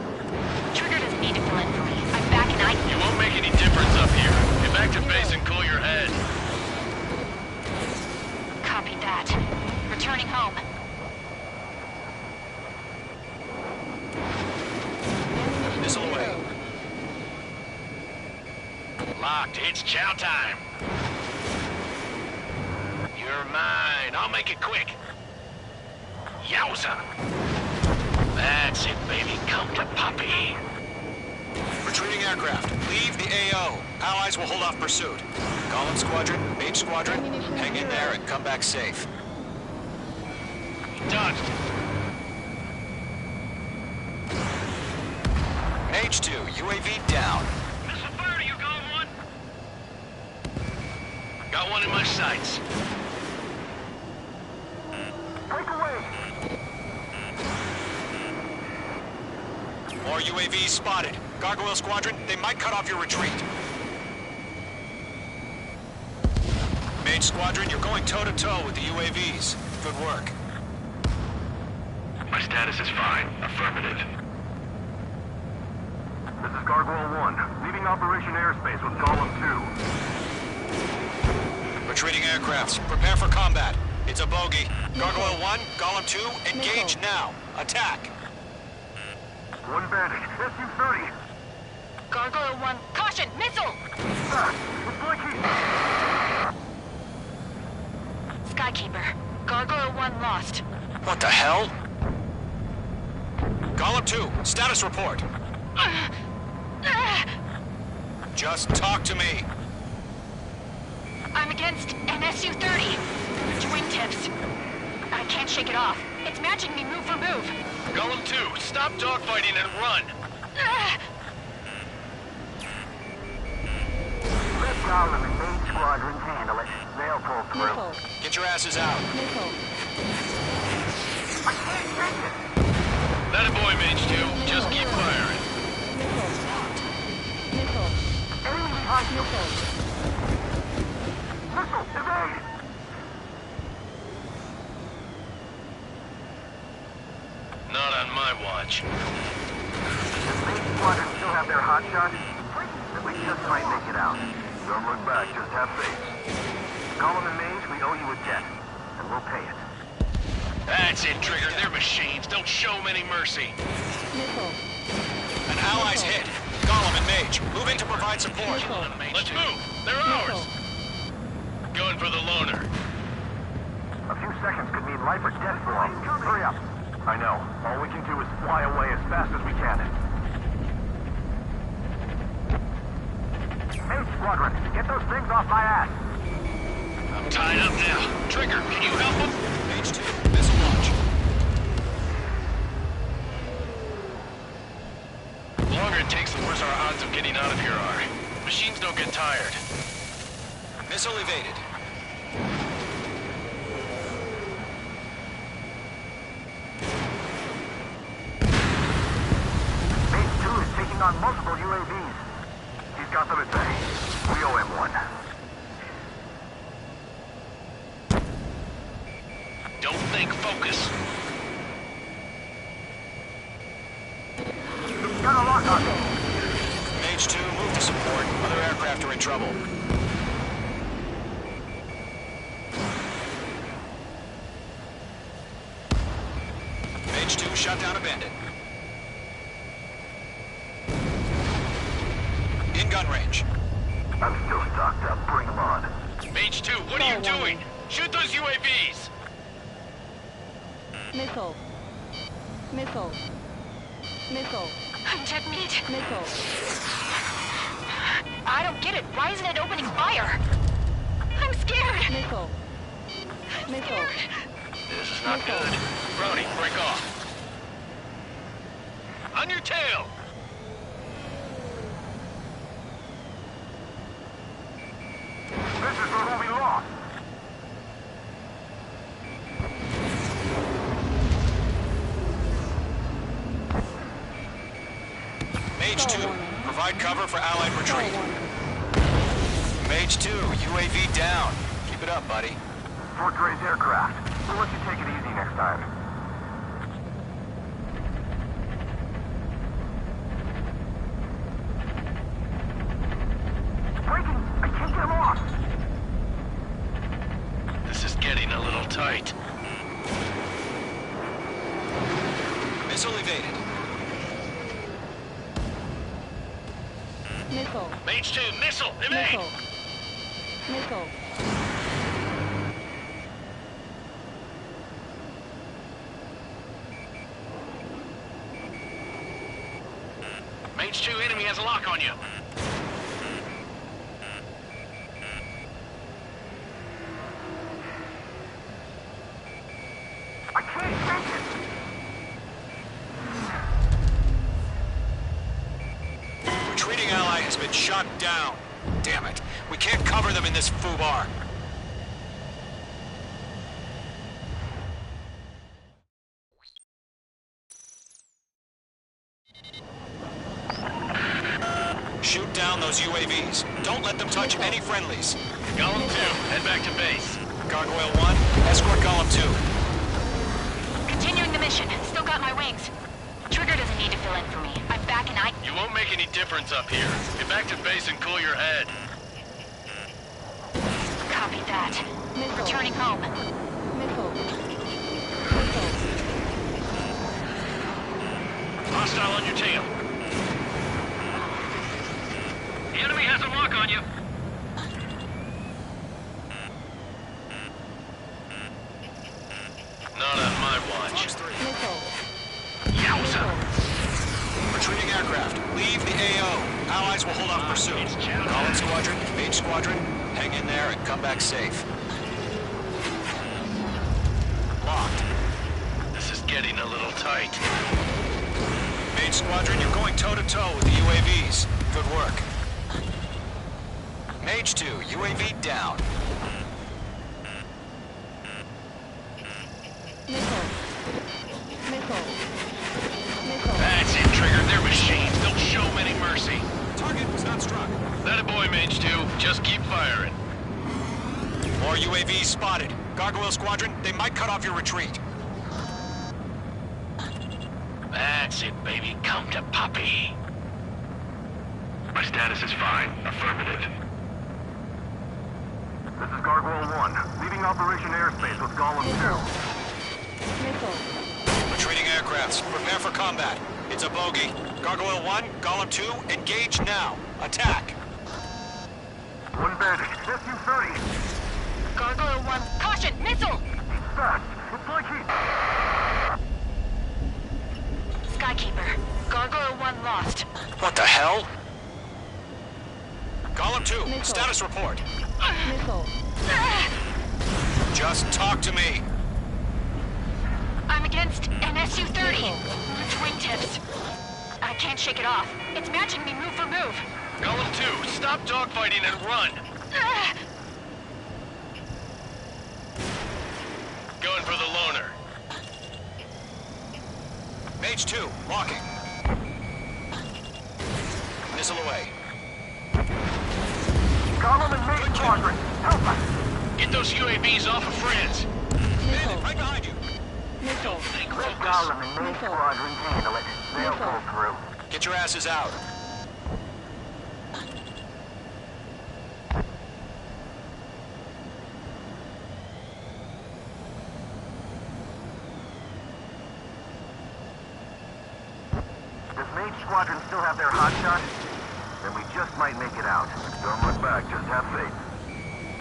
Trigger doesn't need to fill in for me. I'm back and You won't make any difference up here. Get back to base and cool your head. Copy that. Returning home. Missile away. Locked. It's chow time. You're mine. I'll make it quick. Yowza. That's it, baby. Come to Poppy. Retreating aircraft. Leave the AO. Allies will hold off pursuit. Column Squadron, Mage Squadron, hang in there and come back safe. Dodged. Mage 2, UAV down. Missile fire to you, Column 1. Got one in my sights. Break away! More UAVs spotted. Gargoyle Squadron, they might cut off your retreat. Mage Squadron, you're going toe-to-toe with the UAVs. Good work. My status is fine. Affirmative. This is Gargoyle 1, leaving Operation Airspace with Column 2. Retreating aircrafts, prepare for combat. It's a bogey. Gargoyle 1, Column 2, engage now. Attack. One bandit, Su-30. Gargoyle 1, caution! Missile! It's like Skykeeper. Gargoyle 1 lost. What the hell? Column 2, status report. Just talk to me. I'm against an Su-30. Twin tips. I can't shake it off. It's matching me move for move. Column 2, stop dogfighting and run. Let Column and Mage Squadrons handle it. They'll pull through. Get your asses out. I can't take it! That a boy, Mage 2. Just keep firing. Enemy behind you! Missile, evade! Not on my watch. Does Mage Squadron still have their hot shot? We just might make it out. Don't look back, just have faith. Column and Mage, we owe you a jet. And we'll pay it. That's it, Trigger. They're machines. Don't show them any mercy. An ally's hit. Gollum and Mage, move in to provide support. Let's move. They're ours. Going for the loner. A few seconds could mean life or death for them. Hurry up. I know. All we can do is fly away as fast as we can. Mage Squadron, get those things off my ass. I'm tied up now. Trigger, can you help them? Mage 2, missile launch. The longer it takes, the worse our odds of getting out of here are. Machines don't get tired. Missile evaded. Mage 2 is taking on multiple UAVs. He's got them at bay. We owe him one. Don't think, focus. Got a lock on. Mage 2, move to support. Other aircraft are in trouble. Mage 2, shut down a bandit. In gun range. I'm still stocked up. Bring them on. Mage 2, what are you doing? Shoot those UAVs! Missile. Missile. Missile. I'm dead meat. Missile. I don't get it. Why isn't it opening fire? I'm scared. Missile. Missile. This is not good. Brody, break off. On your tail! This is where we lost. Mage 2, provide cover for Allied retreat. Mage 2, UAV down. Keep it up, buddy. Fort Gray's aircraft. We'll let you take it easy next time. Breaking! I can't get him off! This is getting a little tight. Missile evaded. Missile. Mage 2, missile, evade! Missile. Missile. Mage 2, enemy has a lock on you. I can't take it! Retreating ally has been shot down. Damn it. We can't cover them in this foobar. Shoot down those UAVs. Don't let them touch any friendlies. Golem 2, head back to base. Gargoyle 1, escort Golem 2. Continuing the mission. Still got my wings. Trigger doesn't need to fill in for me. I'm back and You won't make any difference up here. Get back to base and cool your head. Copy that. Missile. Returning home. Missile. Hostile on your tail. The enemy has a lock on you. Not on my watch. Missile. Yowza! Retreating aircraft. Leave the AO. Allies will hold off pursuit. Golem Squadron, Mage Squadron, hang in there and come back safe. Locked. This is getting a little tight. Mage Squadron, you're going toe-to-toe with the UAVs. Good work. Mage 2, UAV down. Missile. Missile. Missile. That's it, Trigger. They're machines. Don't show them any mercy. Target was not struck. That a boy, Mage 2. Just keep firing. More UAVs spotted. Gargoyle Squadron, they might cut off your retreat. That's it, baby. Come to Poppy. My status is fine. Affirmative. This is Gargoyle 1, leaving Operation Airspace with Golem 2. Missile. Retreating aircrafts, prepare for combat. It's a bogey. Gargoyle 1, Golem 2, engage now. Attack. One bandit. F-15C. Gargoyle 1. Caution! Missile! He's fast. It's like he... Skykeeper. Gargoyle 1 lost. What the hell? Golem 2, Missile. status report. Missile. Just talk to me. I'm against an Su-30. Its wingtips. I can't shake it off. It's matching me move for move. Golem 2, stop dogfighting and run. Going for the loner. Mage 2, locking. Missile away. Golem and Mage Squadron, help us! Get those UAVs off of friends. Missile. Right behind you. Missile. Let Golem and Mage Squadron handle it. They'll pull through. Get your asses out. Does Mage Squadron still have their hotshot? Then we just might make it out. Don't look back, just have faith.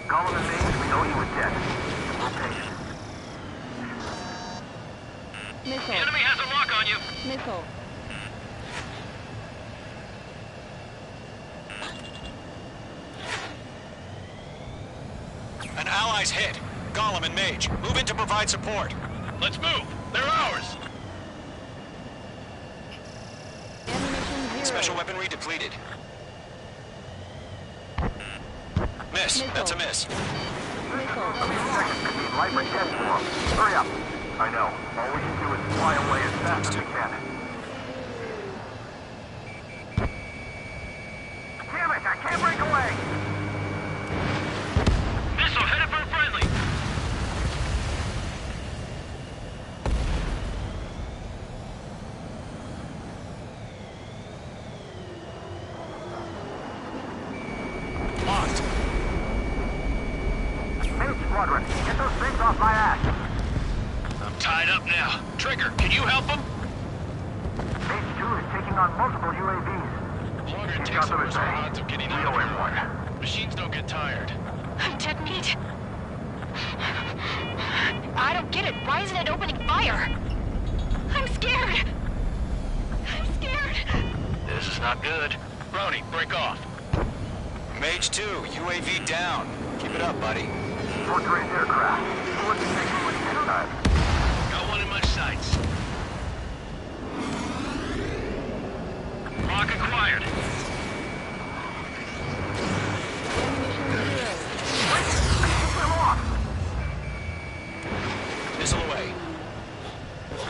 Golem and Mage, we owe you a debt. We'll pay it. Missile. The enemy has a lock on you. Missile. An ally's hit. Golem and Mage, move in to provide support. Let's move. They're ours. Ammunition 0. Special weaponry depleted. Miss. Missile. That's a miss. Missile. Seconds could mean life or death for them. Hurry up. I know. All we can do is fly away as fast as we can. Damn it! I can't break away! Missile headed for a friendly. Squadron. Get those things off my ass. I'm tied up now. Trigger, can you help him? H2 is taking on multiple UAVs. The longer it takes, the worse our odds of getting out of here. Machines don't get tired. I'm dead meat. I don't get it. Why isn't it opening fire? I'm scared. I'm scared. This is not good. Brony, break off. Mage 2, UAV down. Keep it up, buddy. Fort Gray's aircraft. What's it taking with you time? Got one in my sights. Lock acquired. Missile away.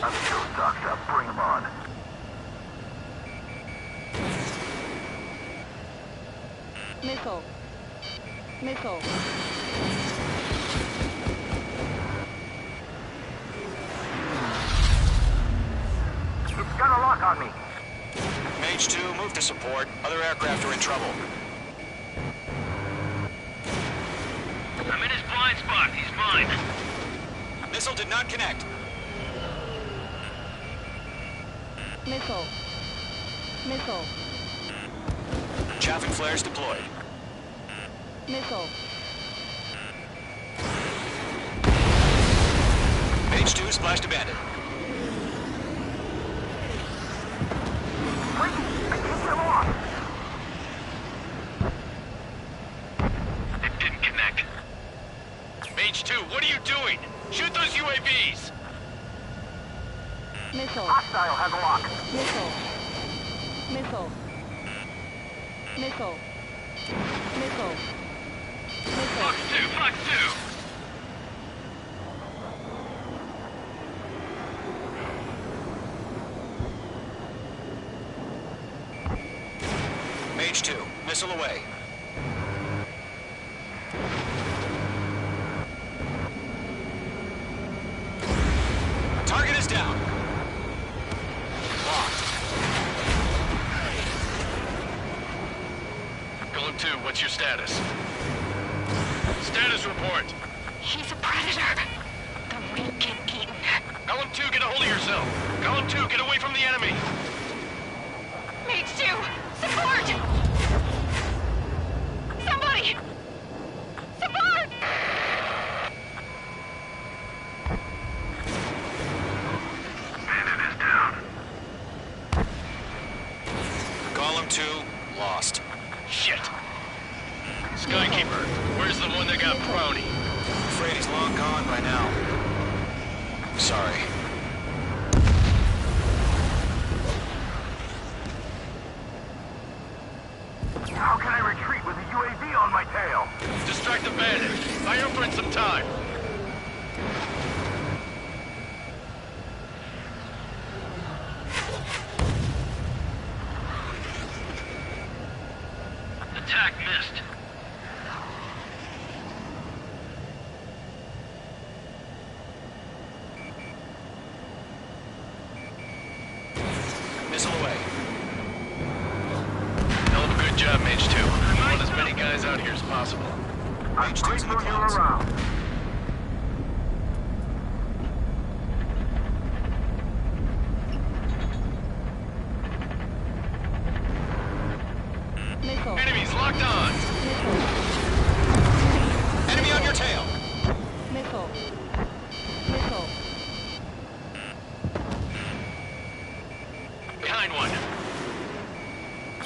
I'm still stocked up. Bring them on. Missile. Missile. It's got a lock on me. Mage 2, move to support. Other aircraft are in trouble. I'm in his blind spot. He's mine. Missile did not connect. Missile. Missile. Chaff and flares deployed. Missile. Mage 2 splashed abandoned. Wait! I kicked them off! It didn't connect. Mage 2, what are you doing? Shoot those UAVs! Missile. Hostile has a lock. Missile. Missile. Missile. Missile. Missile. Fox 2, Fox 2! Mage 2, missile away. Target is down. Locked. Golem 2, what's your status? Status report. He's a predator. The weak get eaten. Golem 2, get a hold of yourself. Golem 2, get away from the enemy. Mage 2, support! Somebody! Support! Bandit is down. Column 2, lost. Shit. Skykeeper, where's the one that got Brony? Afraid he's long gone by now. Sorry. How can I retreat with a UAV on my tail? Distract the bandit. Buy your friend some time. Attack missed. Missile away. Hell of a good job, Mage 2. We want as many guys out here as possible. I'm grateful you're around. Missile. Enemies locked on. Missile. Enemy on your tail. Missile. Missile. Behind one.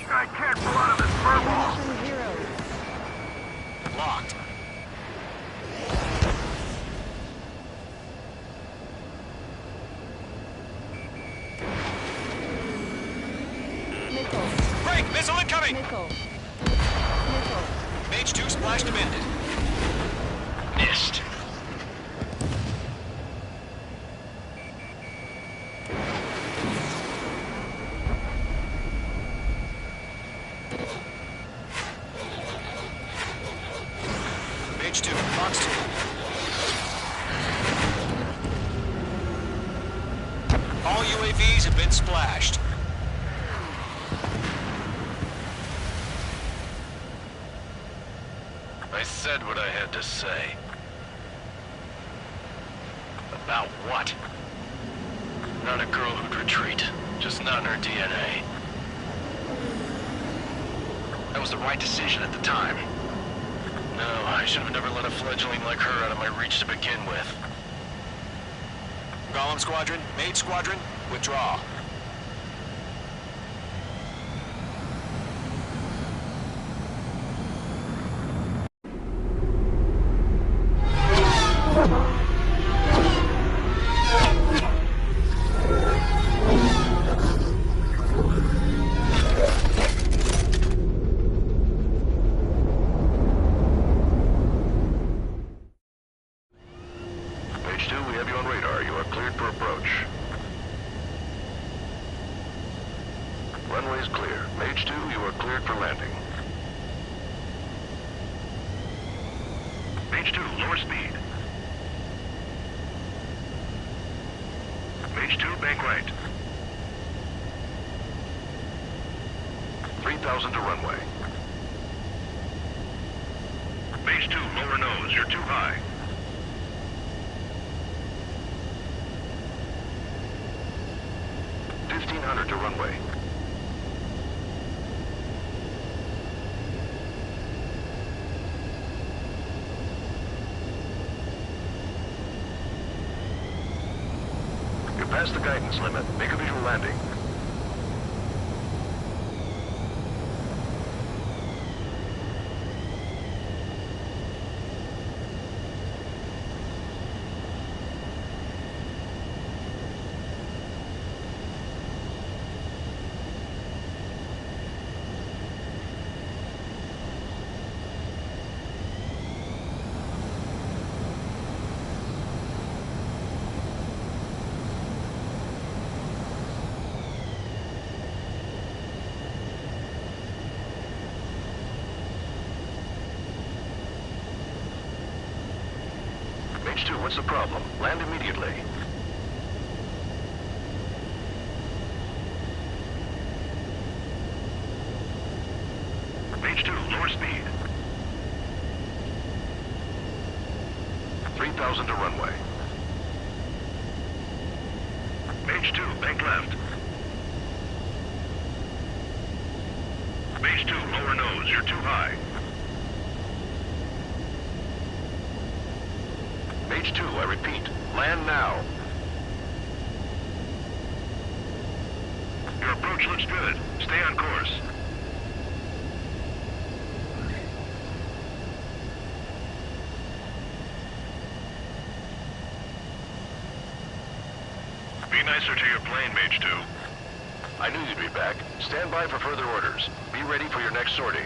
I can't pull out of this furball. Ammunition 0. Locked. Missile. Break! Missile incoming! Missile. Missile. Mage 2 splashed abandoned. Missed. Mage 2, Fox 2. All UAVs have been splashed. I said what I had to say. About what? Not a girl who'd retreat. Just not in her DNA. That was the right decision at the time. No, I should have never let a fledgling like her out of my reach to begin with. Golem Squadron, Mage Squadron, withdraw. Runway's clear. Mage 2, you are cleared for landing. Mage 2, lower speed. Mage 2, bank right. 3,000 to runway. Mage 2, lower nose, you're too high. $1,500 to runway. You're past the guidance limit. Make a visual landing. Mage 2, what's the problem? Land immediately. Mage 2, lower speed. 3,000 to runway. Mage 2, bank left. Mage 2, lower nose, you're too high. Mage 2, I repeat, land now. Your approach looks good. Stay on course. Be nicer to your plane, Mage 2. I knew you'd be back. Stand by for further orders. Be ready for your next sortie.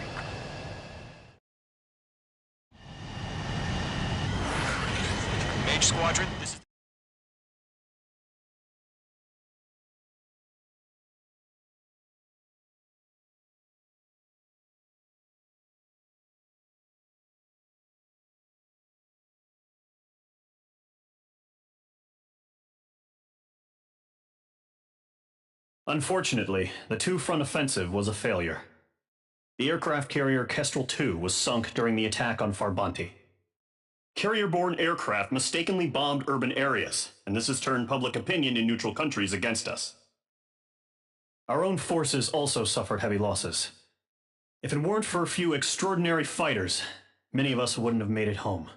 Mage Squadron, this is... Unfortunately, the two-front offensive was a failure. The aircraft carrier Kestrel II was sunk during the attack on Farbanti. Carrier-borne aircraft mistakenly bombed urban areas, and this has turned public opinion in neutral countries against us. Our own forces also suffered heavy losses. If it weren't for a few extraordinary fighters, many of us wouldn't have made it home.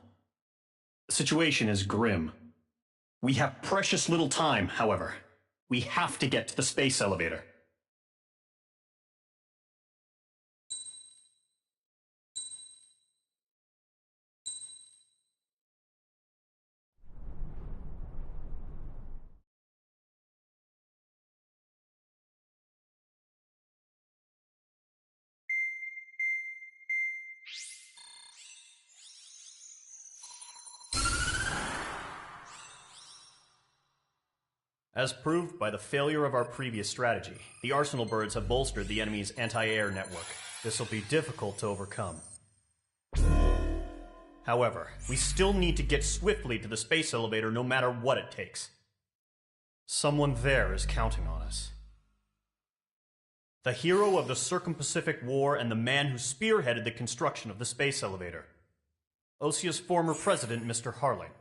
The situation is grim. We have precious little time, however. We have to get to the space elevator. As proved by the failure of our previous strategy, the Arsenal birds have bolstered the enemy's anti-air network. This will be difficult to overcome. However, we still need to get swiftly to the space elevator no matter what it takes. Someone there is counting on us. The hero of the Circum-Pacific War and the man who spearheaded the construction of the space elevator. Osia's former president, Mr. Harling.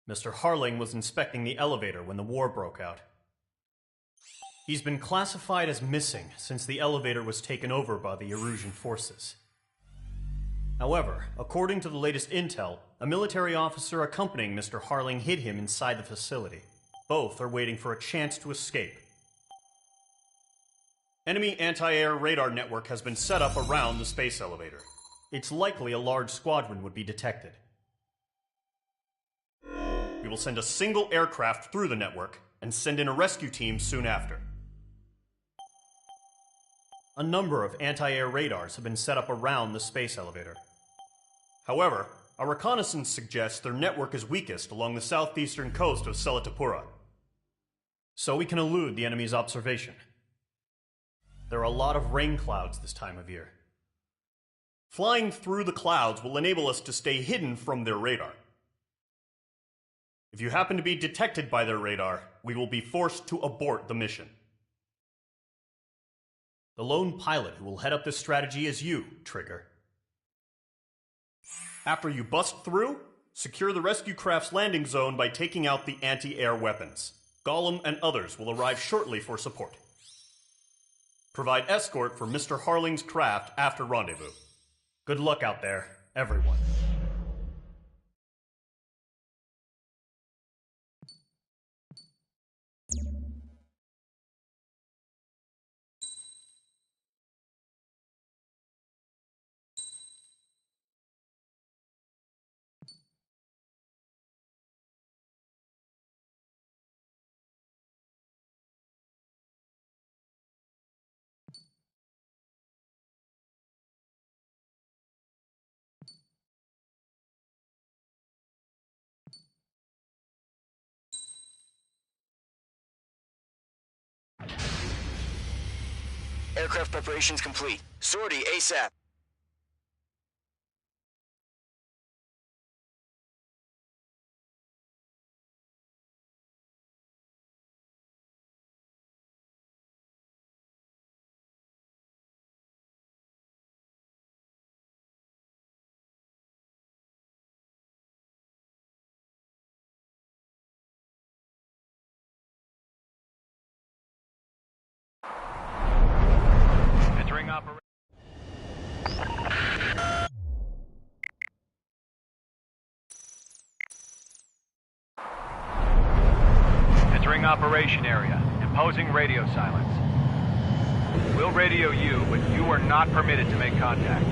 Mr. Harling was inspecting the elevator when the war broke out. He's been classified as missing since the elevator was taken over by the Erusian forces. However, according to the latest intel, a military officer accompanying Mr. Harling hid him inside the facility. Both are waiting for a chance to escape. Enemy anti-air radar network has been set up around the space elevator. It's likely a large squadron would be detected. We will send a single aircraft through the network and send in a rescue team soon after. A number of anti-air radars have been set up around the space elevator. However, our reconnaissance suggests their network is weakest along the southeastern coast of Selatapura, so we can elude the enemy's observation. There are a lot of rain clouds this time of year. Flying through the clouds will enable us to stay hidden from their radar. If you happen to be detected by their radar, we will be forced to abort the mission. The lone pilot who will head up this strategy is you, Trigger. After you bust through, secure the rescue craft's landing zone by taking out the anti-air weapons. Gollum and others will arrive shortly for support. Provide escort for Mr. Harling's craft after rendezvous. Good luck out there, everyone. Aircraft preparations complete. Sortie ASAP. Entering operation area. Imposing radio silence. We'll radio you, but you are not permitted to make contact.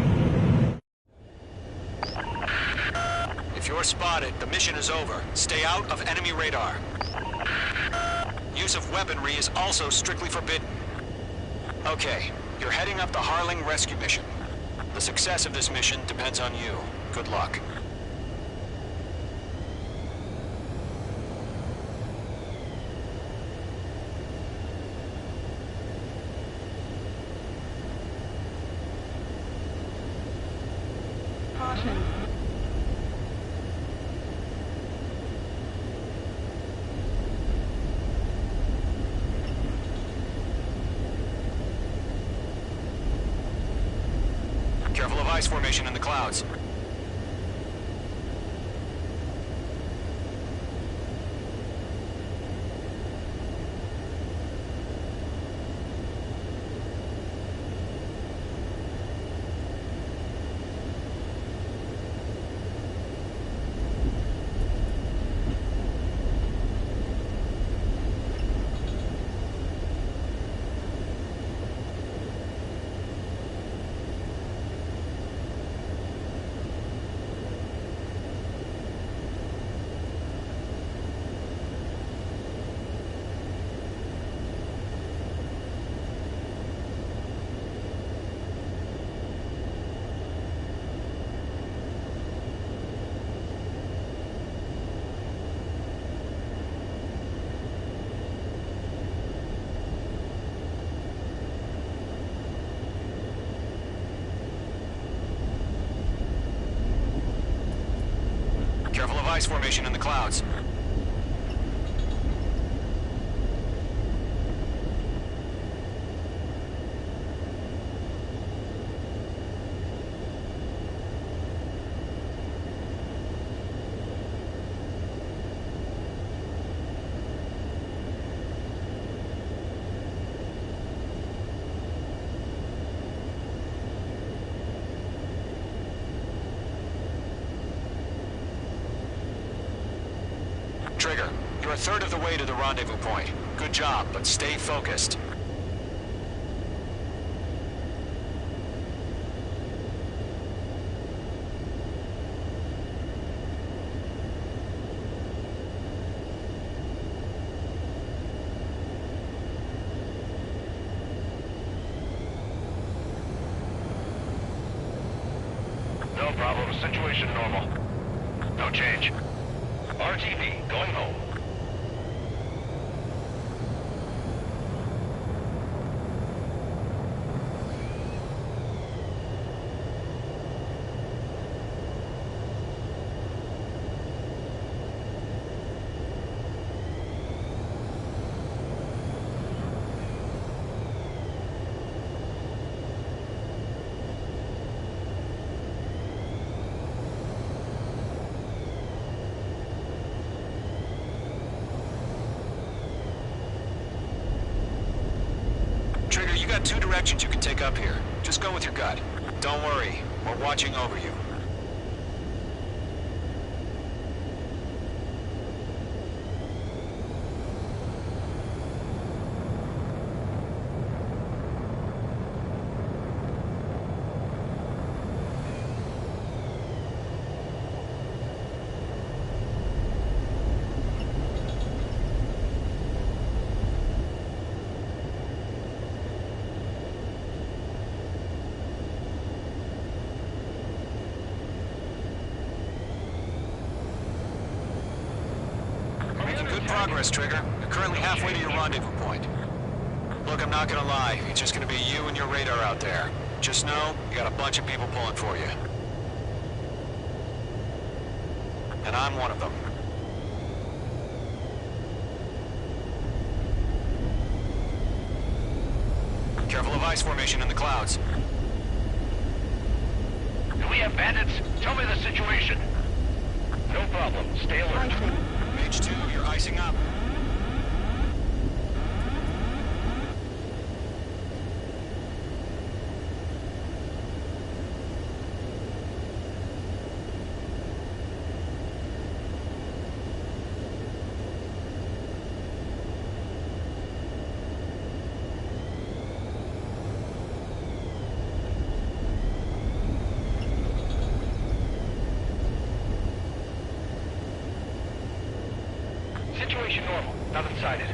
If you're spotted, the mission is over. Stay out of enemy radar. Use of weaponry is also strictly forbidden. Okay, you're heading up the Harling rescue mission. The success of this mission depends on you. Good luck. Caution. Careful of ice formation in the clouds. Careful of ice formation in the clouds. You're a third of the way to the rendezvous point. Good job, but stay focused. No problem. Situation normal. No change. RTV, going home. You got two directions you can take up here. Just go with your gut. Don't worry, we're watching over you. Progress, Trigger. You're currently halfway to your rendezvous point. Look, I'm not gonna lie. It's just gonna be you and your radar out there. Just know, you got a bunch of people pulling for you. And I'm one of them. Careful of ice formation in the clouds. Do we have bandits? Tell me the situation. No problem. Stay alert. Mage 2, you're icing up. Situation normal. Nothing sighted.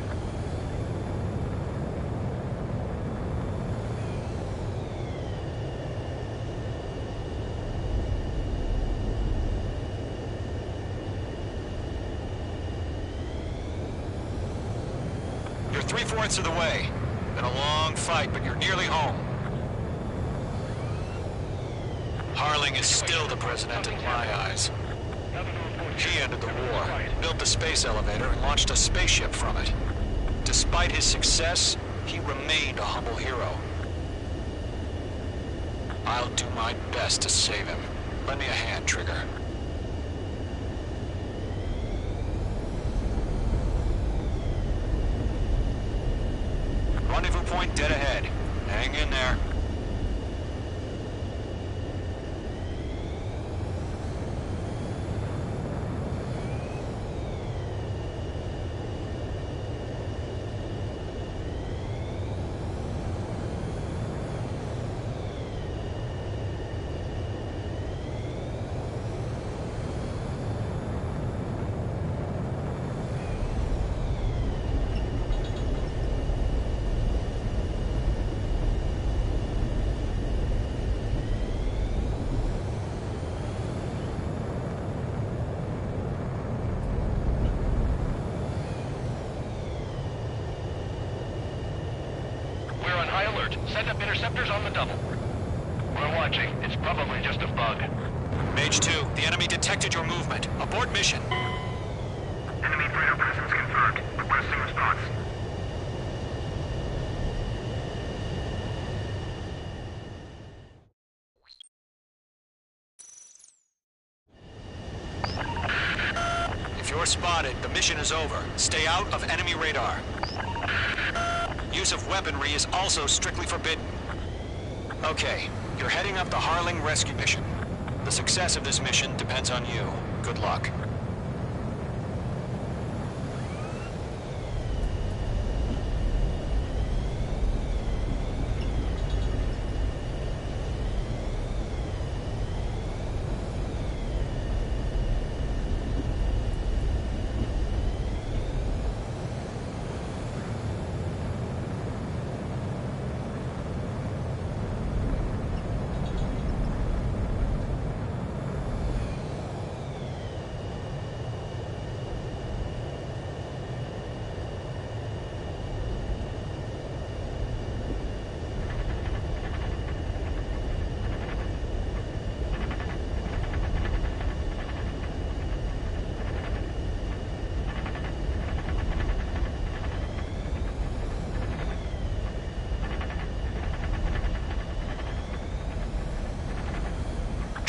You're 3/4 of the way. Been a long fight, but you're nearly home. Harling is still the president in my eyes. He ended the war, built the space elevator, and launched a spaceship from it. Despite his success, he remained a humble hero. I'll do my best to save him. Lend me a hand, Trigger. Rendezvous point dead ahead. Hang in there. Send up interceptors on the double. We're watching. It's probably just a bug. Mage 2, the enemy detected your movement. Abort mission. Enemy freighter presence confirmed. Requesting response. If you're spotted, the mission is over. Stay out of enemy radar. Use of weaponry is also strictly forbidden. Okay, you're heading up the Harling rescue mission. The success of this mission depends on you. Good luck.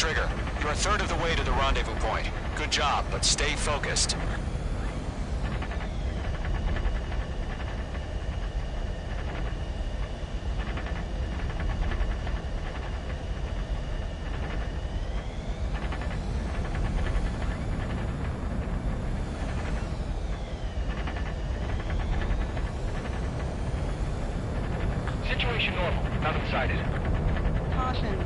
Trigger, you're a third of the way to the rendezvous point. Good job, but stay focused. Situation normal. Nothing sighted. Caution.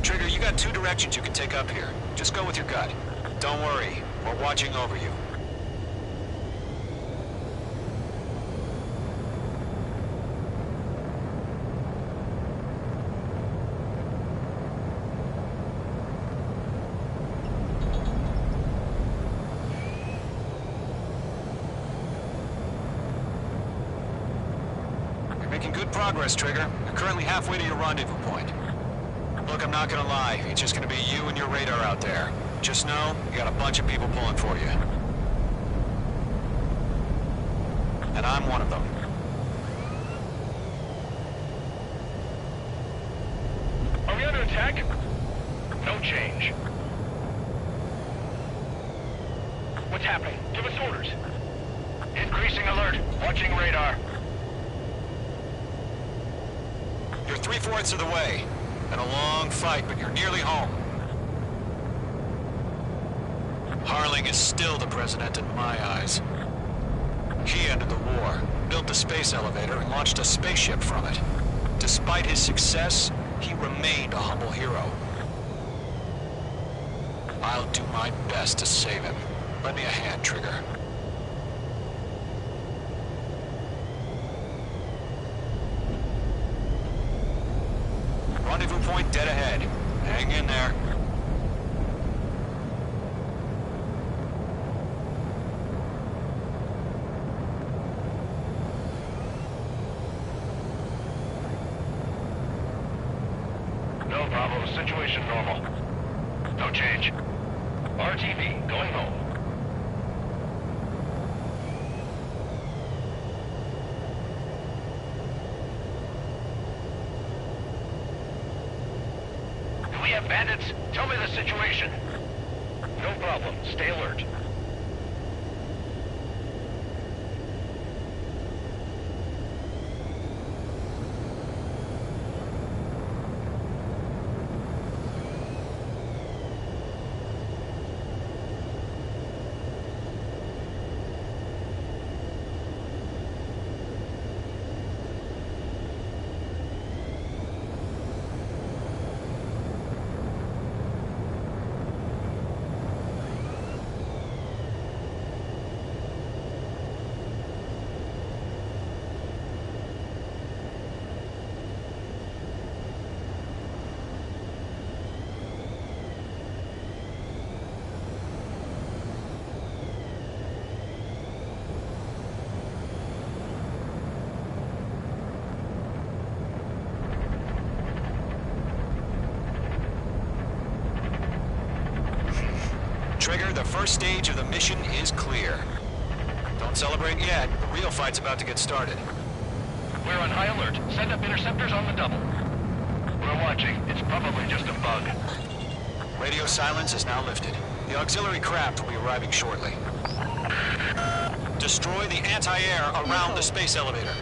Trigger, you got 2 directions you can take up here. Just go with your gut. Don't worry, we're watching over you. You're making good progress, Trigger. You're currently halfway to your rendezvous point. Look, I'm not gonna lie. It's just gonna be you and your radar out there. Just know, you got a bunch of people pulling for you. And I'm one of them. Are we under attack? No change. What's happening? Give us orders. Increasing alert. Watching radar. You're 3/4 of the way. Been a long fight, but you're nearly home. Harling is still the president in my eyes. He ended the war, built the space elevator, and launched a spaceship from it. Despite his success, he remained a humble hero. I'll do my best to save him. Lend me a hand, Trigger. Rendezvous point dead ahead. Hang in there. No Bravo. Situation normal. No change. RTV, going home. Do we have bandits? Tell me the situation. No problem. Stay alert. Trigger, the first stage of the mission is clear. Don't celebrate yet. The real fight's about to get started. We're on high alert. Send up interceptors on the double. We're watching. It's probably just a bug. Radio silence is now lifted. The auxiliary craft will be arriving shortly. Destroy the anti-air around the space elevator.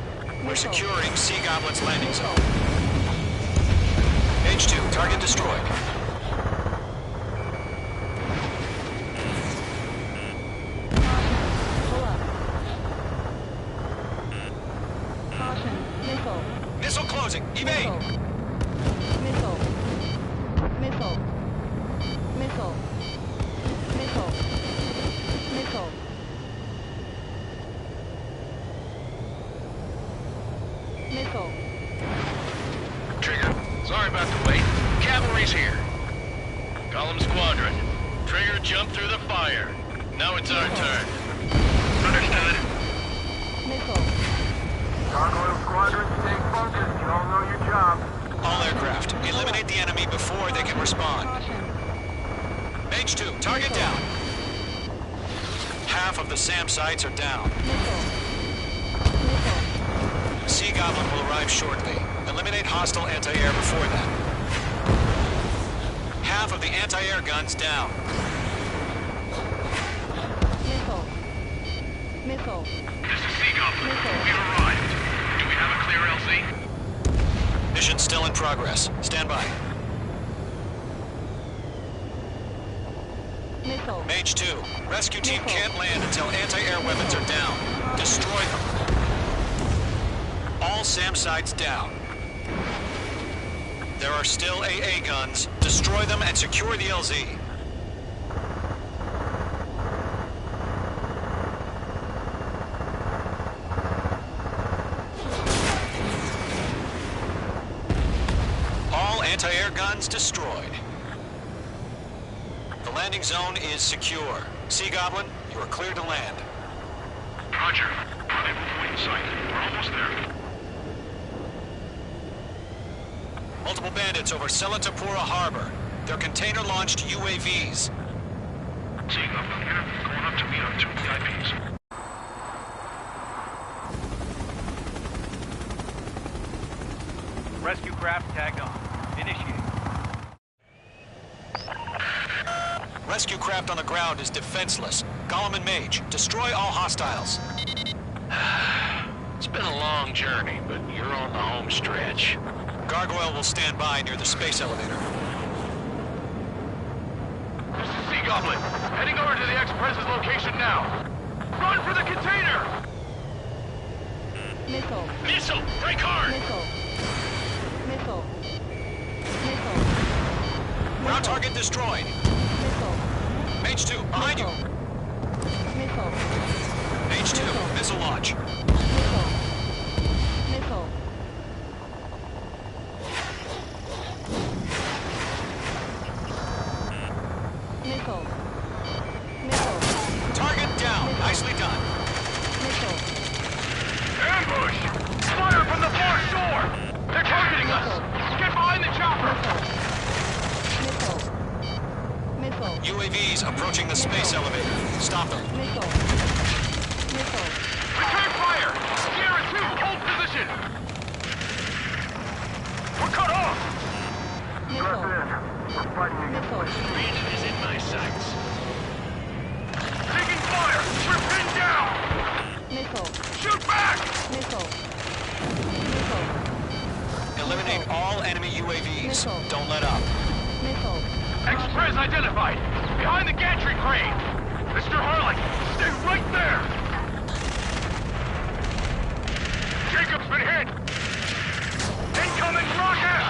We're securing Sea Goblin's landing zone. H2, target destroyed. Missile closing. Evade. Missile. Missile. Missile. Missile. Missile. Missile. Trigger, sorry about the wait. Cavalry's here. Column Squadron. Trigger jumped through the fire. Now it's our turn. Understood. Missile. the enemy before they can respond. Mage 2, target down. Half of the SAM sites are down. Sea Goblin will arrive shortly. Eliminate hostile anti-air before that. Half of the anti-air guns down. Missile. This is Sea Goblin. We've arrived. Do we have a clear LZ? Mission still in progress. Stand by. Missile. Mage 2, rescue team can't land until anti-air weapons are down. Destroy them. All SAM sites down. There are still AA guns. Destroy them and secure the LZ. All anti-air guns destroyed. The landing zone is secure. Sea Goblin, you are clear to land. Roger. Rendezvous point in sight. We're almost there. Multiple bandits over Selatapura Harbor. They're container-launched UAVs. Sea Goblin here. Going up to meet our 2 VIPs. Rescue craft tagged on. Initiate. Rescue craft on the ground is defenseless. Gollum and Mage, destroy all hostiles. It's been a long journey, but you're on the home stretch. Gargoyle will stand by near the space elevator. This is Sea Goblin. Heading over to the Express's location now. Run for the container! Missile. Missile! Break hard! Missile. Ground target destroyed. Mage 2, behind you. Mage 2, missile launch. Target down. Nicely done. Ambush! Fire from the far shore! They're targeting us! Get behind the chopper! UAVs approaching the space elevator. Stop them. Return fire! Sierra 2, hold position! We're cut off! Range is in my sights. Taking fire! We're pinned down! Shoot back! Eliminate all enemy UAVs. Don't let up. Express identified! Behind the gantry crane! Mr. Harley, stay right there! Jacob's been hit! Incoming rocket!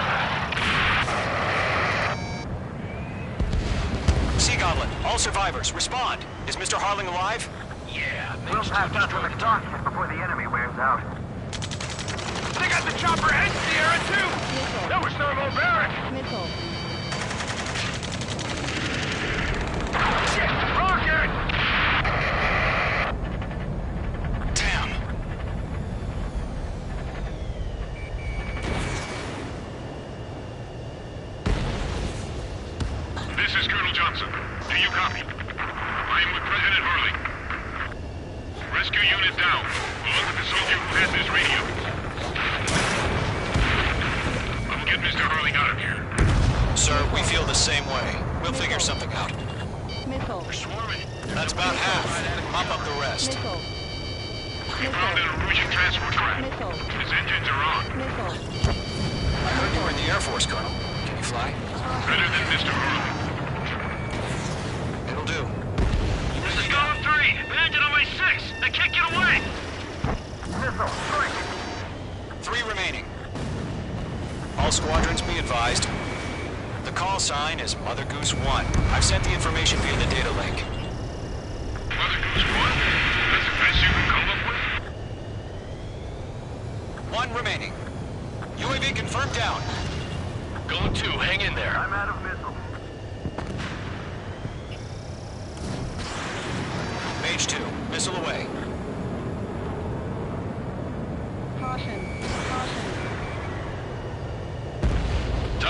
Sea Goblin, all survivors, respond. Is Mr. Harling alive? Yeah, We'll pass out from the darkness before the enemy wears out. They got the chopper and Sierra too! That was thermobaric! Shit! Rocket! Damn. This is Colonel Johnson. Do you copy? I am with President Harley. Rescue unit down, along with the soldier who has this radio. I will get Mr. Harley out of here. Sir, we feel the same way. We'll figure something out. We're swarming. That's about half. Mop up the rest. We found an Erusian transport craft. Its engines are on. I heard you were in the Air Force, Colonel. Can you fly? Better than Mr. Harley. It'll do. This is Golem 3. Bandit on my 6. I can't get away. Missile, strike! 3 remaining. All squadrons be advised. The call sign is Mother Goose 1. I've sent the information via the data link. Mother Goose 1? That's the best you can come up with? 1 remaining. UAV confirmed down. Go 2, hang in there. I'm out of missiles. Mage 2, missile away. Caution.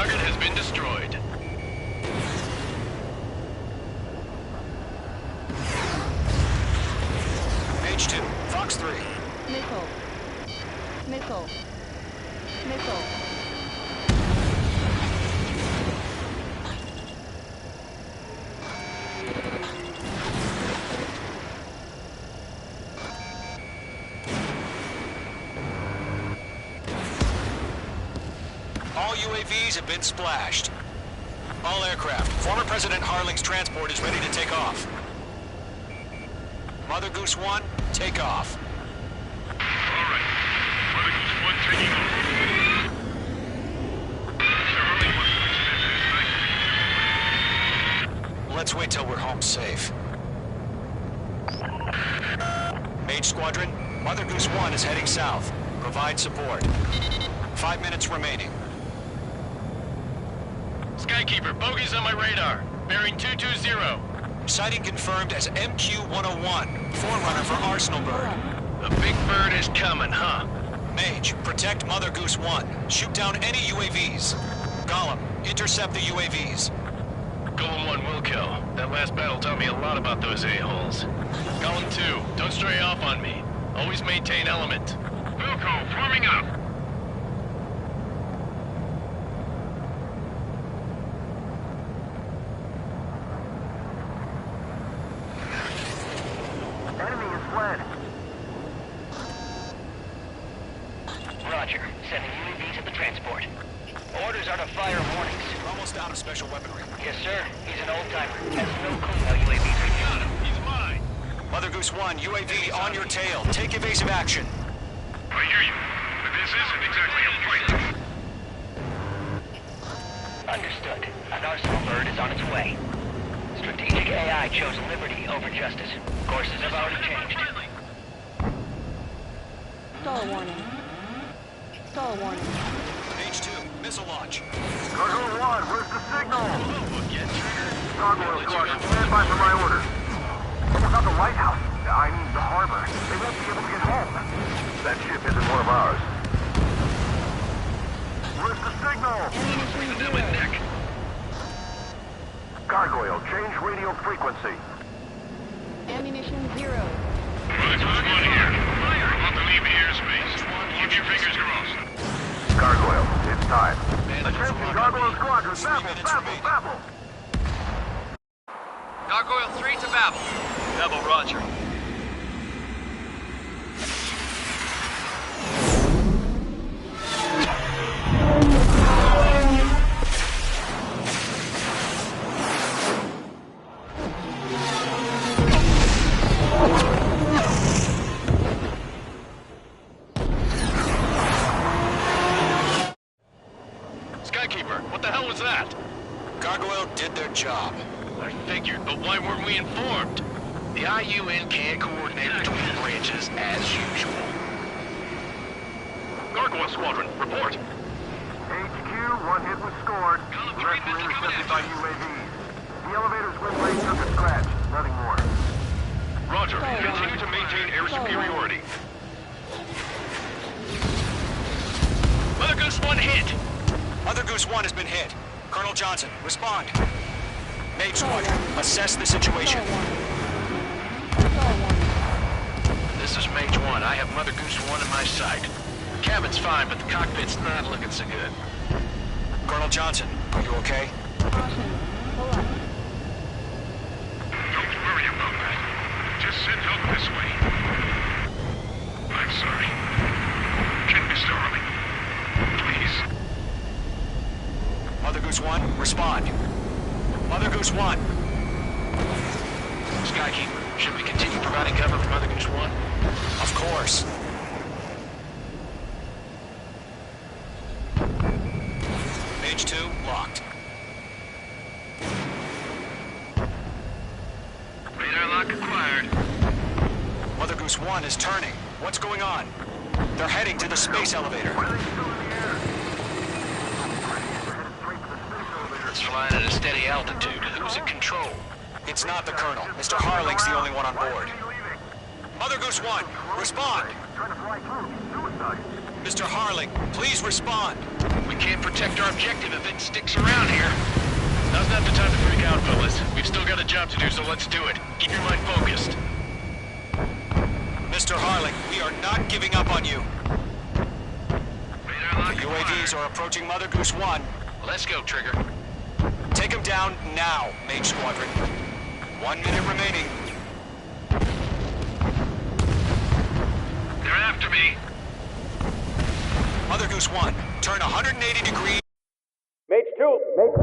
Target has been destroyed. H2, Fox 3. Missile. Missile. Missile. All UAVs have been splashed. All aircraft. Former President Harling's transport is ready to take off. Mother Goose 1, take off. All right. Mother Goose 1 taking off. Mr. Harling wants to extend his night. Let's wait till we're home safe. Mage Squadron, Mother Goose 1 is heading south. Provide support. 5 minutes remaining. Skykeeper, bogeys on my radar. Bearing 220. Sighting confirmed as MQ-101, forerunner for Arsenal Bird. The big bird is coming, huh? Mage, protect Mother Goose 1. Shoot down any UAVs. Gollum, intercept the UAVs. Golem 1 will kill. That last battle taught me a lot about those a-holes. Golem 2, don't stray off on me. Always maintain element. Wilco, forming up. Enemy is fled. Roger. Sending UAVs at the transport. Orders are to fire warnings. We're almost out of special weaponry. Yes, sir. He's an old-timer. Has no clue how UAVs are used. He's mine. Mother Goose 1, UAV on your tail. Take evasive action. I hear you. But this isn't exactly a fight. Understood. An Arsenal Bird is on its way. Strategic AI chose liberty over justice. Courses have already changed. Stall warning. Stall warning. H2, missile launch. Cargo 1, where's the signal? Gargoyle Squadron, stand by for my orders. Almost out the lighthouse. I mean, the harbor. They won't be able to get home. That ship isn't one of ours. Where's the signal? Gargoyle, change radio frequency. Ammunition 0. Mother Goose 1 here. We're about to leave the airspace. Keep your fingers crossed. Gargoyle, it's time. Attention, Gargoyle Squadron, Babel. Gargoyle 3 to Babel. Babel, roger. Skykeeper, what the hell was that? Gargoyle did their job. I figured, but why weren't we informed? The IUN can't coordinate between branches as usual. Gargoyle Squadron, report. HQ, one hit was scored. The rest were intercepted by UAVs. The elevator's wind blade took a scratch. Nothing more. Roger. Continue to maintain air superiority. Mother Goose 1 hit! Mother Goose 1 has been hit. Colonel Johnson, respond. Mage Squadron, assess the situation. This is Mage 1. I have Mother Goose 1 in my sight. Cabin's fine, but the cockpit's not looking so good. Colonel Johnson, are you okay? Caution. Pull up. Don't worry about that. Just send help this way. I'm sorry. Get Mr. Harling. Please. Mother Goose 1, respond. Mother Goose 1. Skykeeper, should we continue providing cover for Mother Goose 1? Of course. Mage 2, locked. Radar lock acquired. Mother Goose 1 is turning. What's going on? They're heading to the space elevator. It's flying at a steady altitude. Who's in control? It's not the Colonel. Mr. Harling's the only one on board. Mother Goose 1, respond! Trying to fly through. Suicide. Mr. Harling, please respond. We can't protect our objective if it sticks around here. Now's not the time to freak out, fellas. We've still got a job to do, so let's do it. Keep your mind focused. Mr. Harling, we are not giving up on you. The UAVs are approaching Mother Goose 1. Let's go, Trigger. Take them down now, Mage Squadron. 1 minute remaining. They're after me. Mother Goose 1, turn 180 degrees. Mage 2! Mage 2!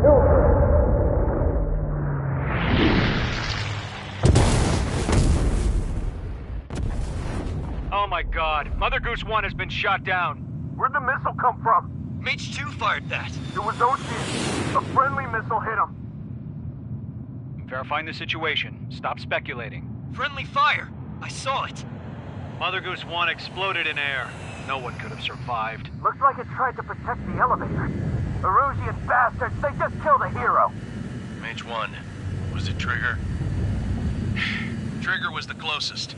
Oh my god, Mother Goose 1 has been shot down. Where'd the missile come from? Mage 2 fired that. It was Ocean. A friendly missile hit him. Verifying the situation. Stop speculating. Friendly fire. I saw it. Mother Goose 1 exploded in air. No one could have survived. Looks like it tried to protect the elevator. Erusian bastards, they just killed a hero. Mage 1. Was it Trigger? Trigger was the closest.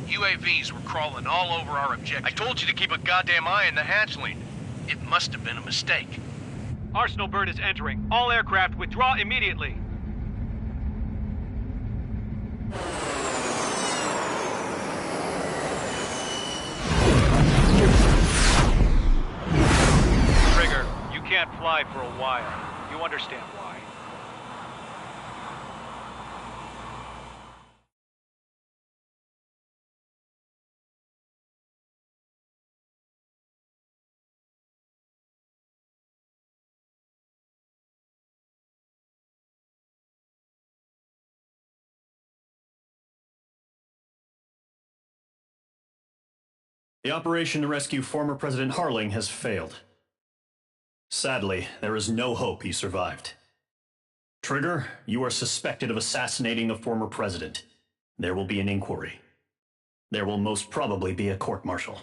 UAVs were crawling all over our objective. I told you to keep a goddamn eye on the hatchling. It must have been a mistake. Arsenal bird is entering. All aircraft withdraw immediately. Trigger, you can't fly for a while. You understand why. The operation to rescue former President Harling has failed. Sadly, there is no hope he survived. Trigger, you are suspected of assassinating a former president. There will be an inquiry. There will most probably be a court-martial.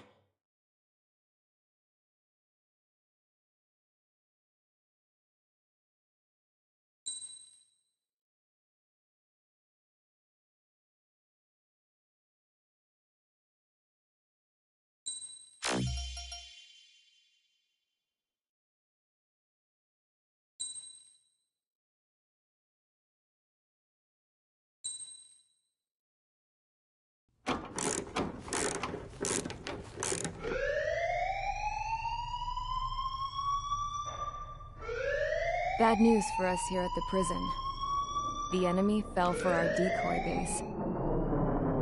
Bad news for us here at the prison. The enemy fell for our decoy base.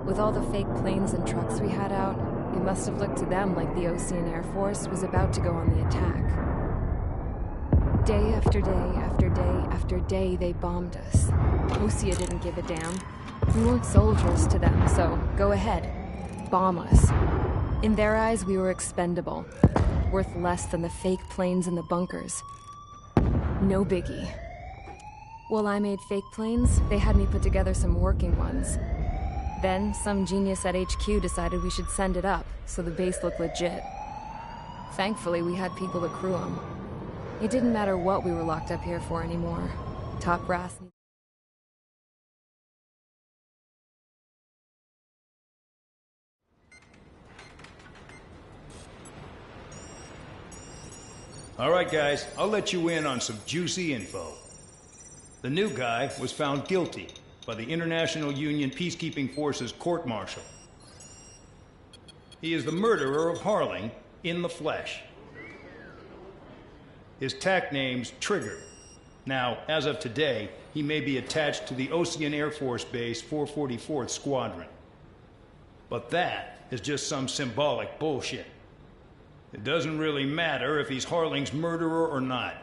With all the fake planes and trucks we had out, it must have looked to them like the Ocean Air Force was about to go on the attack. Day after day after day after day, they bombed us. Osea didn't give a damn. We weren't soldiers to them, so go ahead. Bomb us. In their eyes, we were expendable. Worth less than the fake planes in the bunkers. No biggie. While I made fake planes, they had me put together some working ones. Then, some genius at HQ decided we should send it up, so the base looked legit. Thankfully, we had people to crew them. It didn't matter what we were locked up here for anymore. Top brass. All right, guys, I'll let you in on some juicy info. The new guy was found guilty by the International Union Peacekeeping Forces court-martial. He is the murderer of Harling in the flesh. His tack name's Trigger. Now, as of today, he may be attached to the Ocean Air Force Base 444th Squadron. But that is just some symbolic bullshit. It doesn't really matter if he's Harling's murderer or not.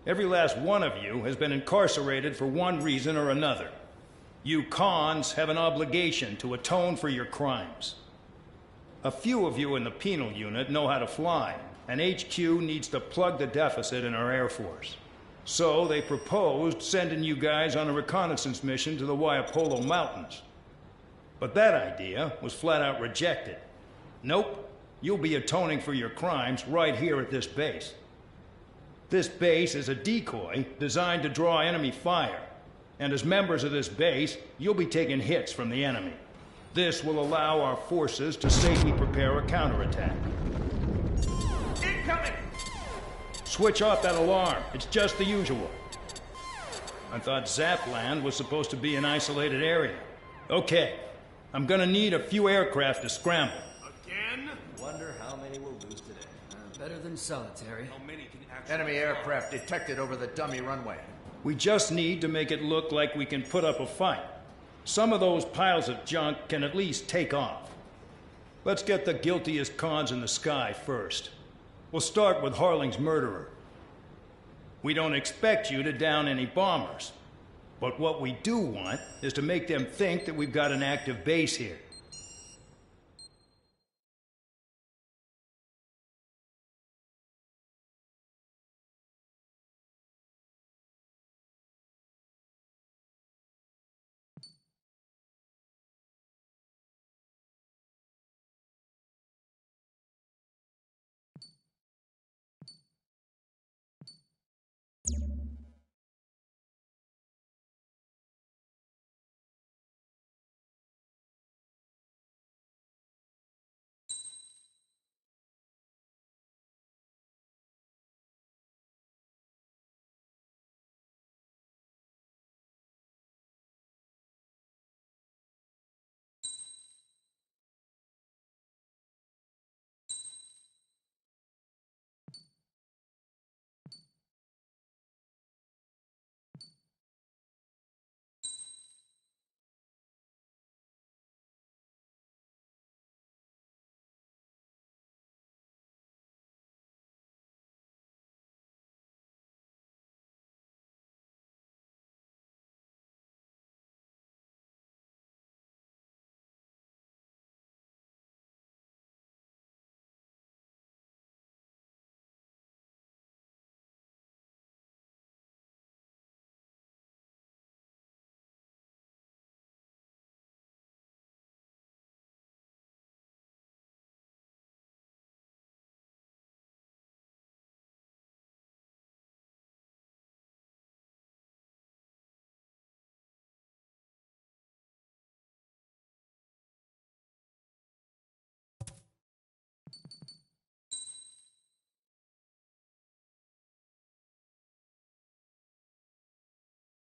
Every last one of you has been incarcerated for one reason or another. You cons have an obligation to atone for your crimes. A few of you in the penal unit know how to fly, and HQ needs to plug the deficit in our Air Force. So they proposed sending you guys on a reconnaissance mission to the Waiapolo Mountains. But that idea was flat out rejected. Nope. You'll be atoning for your crimes right here at this base. This base is a decoy designed to draw enemy fire. And as members of this base, you'll be taking hits from the enemy. This will allow our forces to safely prepare a counterattack. Incoming! Switch off that alarm. It's just the usual. I thought Zapland was supposed to be an isolated area. Okay, I'm gonna need a few aircraft to scramble. Again? Wonder how many we'll lose today. Better than solitary. How many can actually... Enemy aircraft detected over the dummy runway. We just need to make it look like we can put up a fight. Some of those piles of junk can at least take off. Let's get the guiltiest cons in the sky first. We'll start with Harling's murderer. We don't expect you to down any bombers. But what we do want is to make them think that we've got an active base here.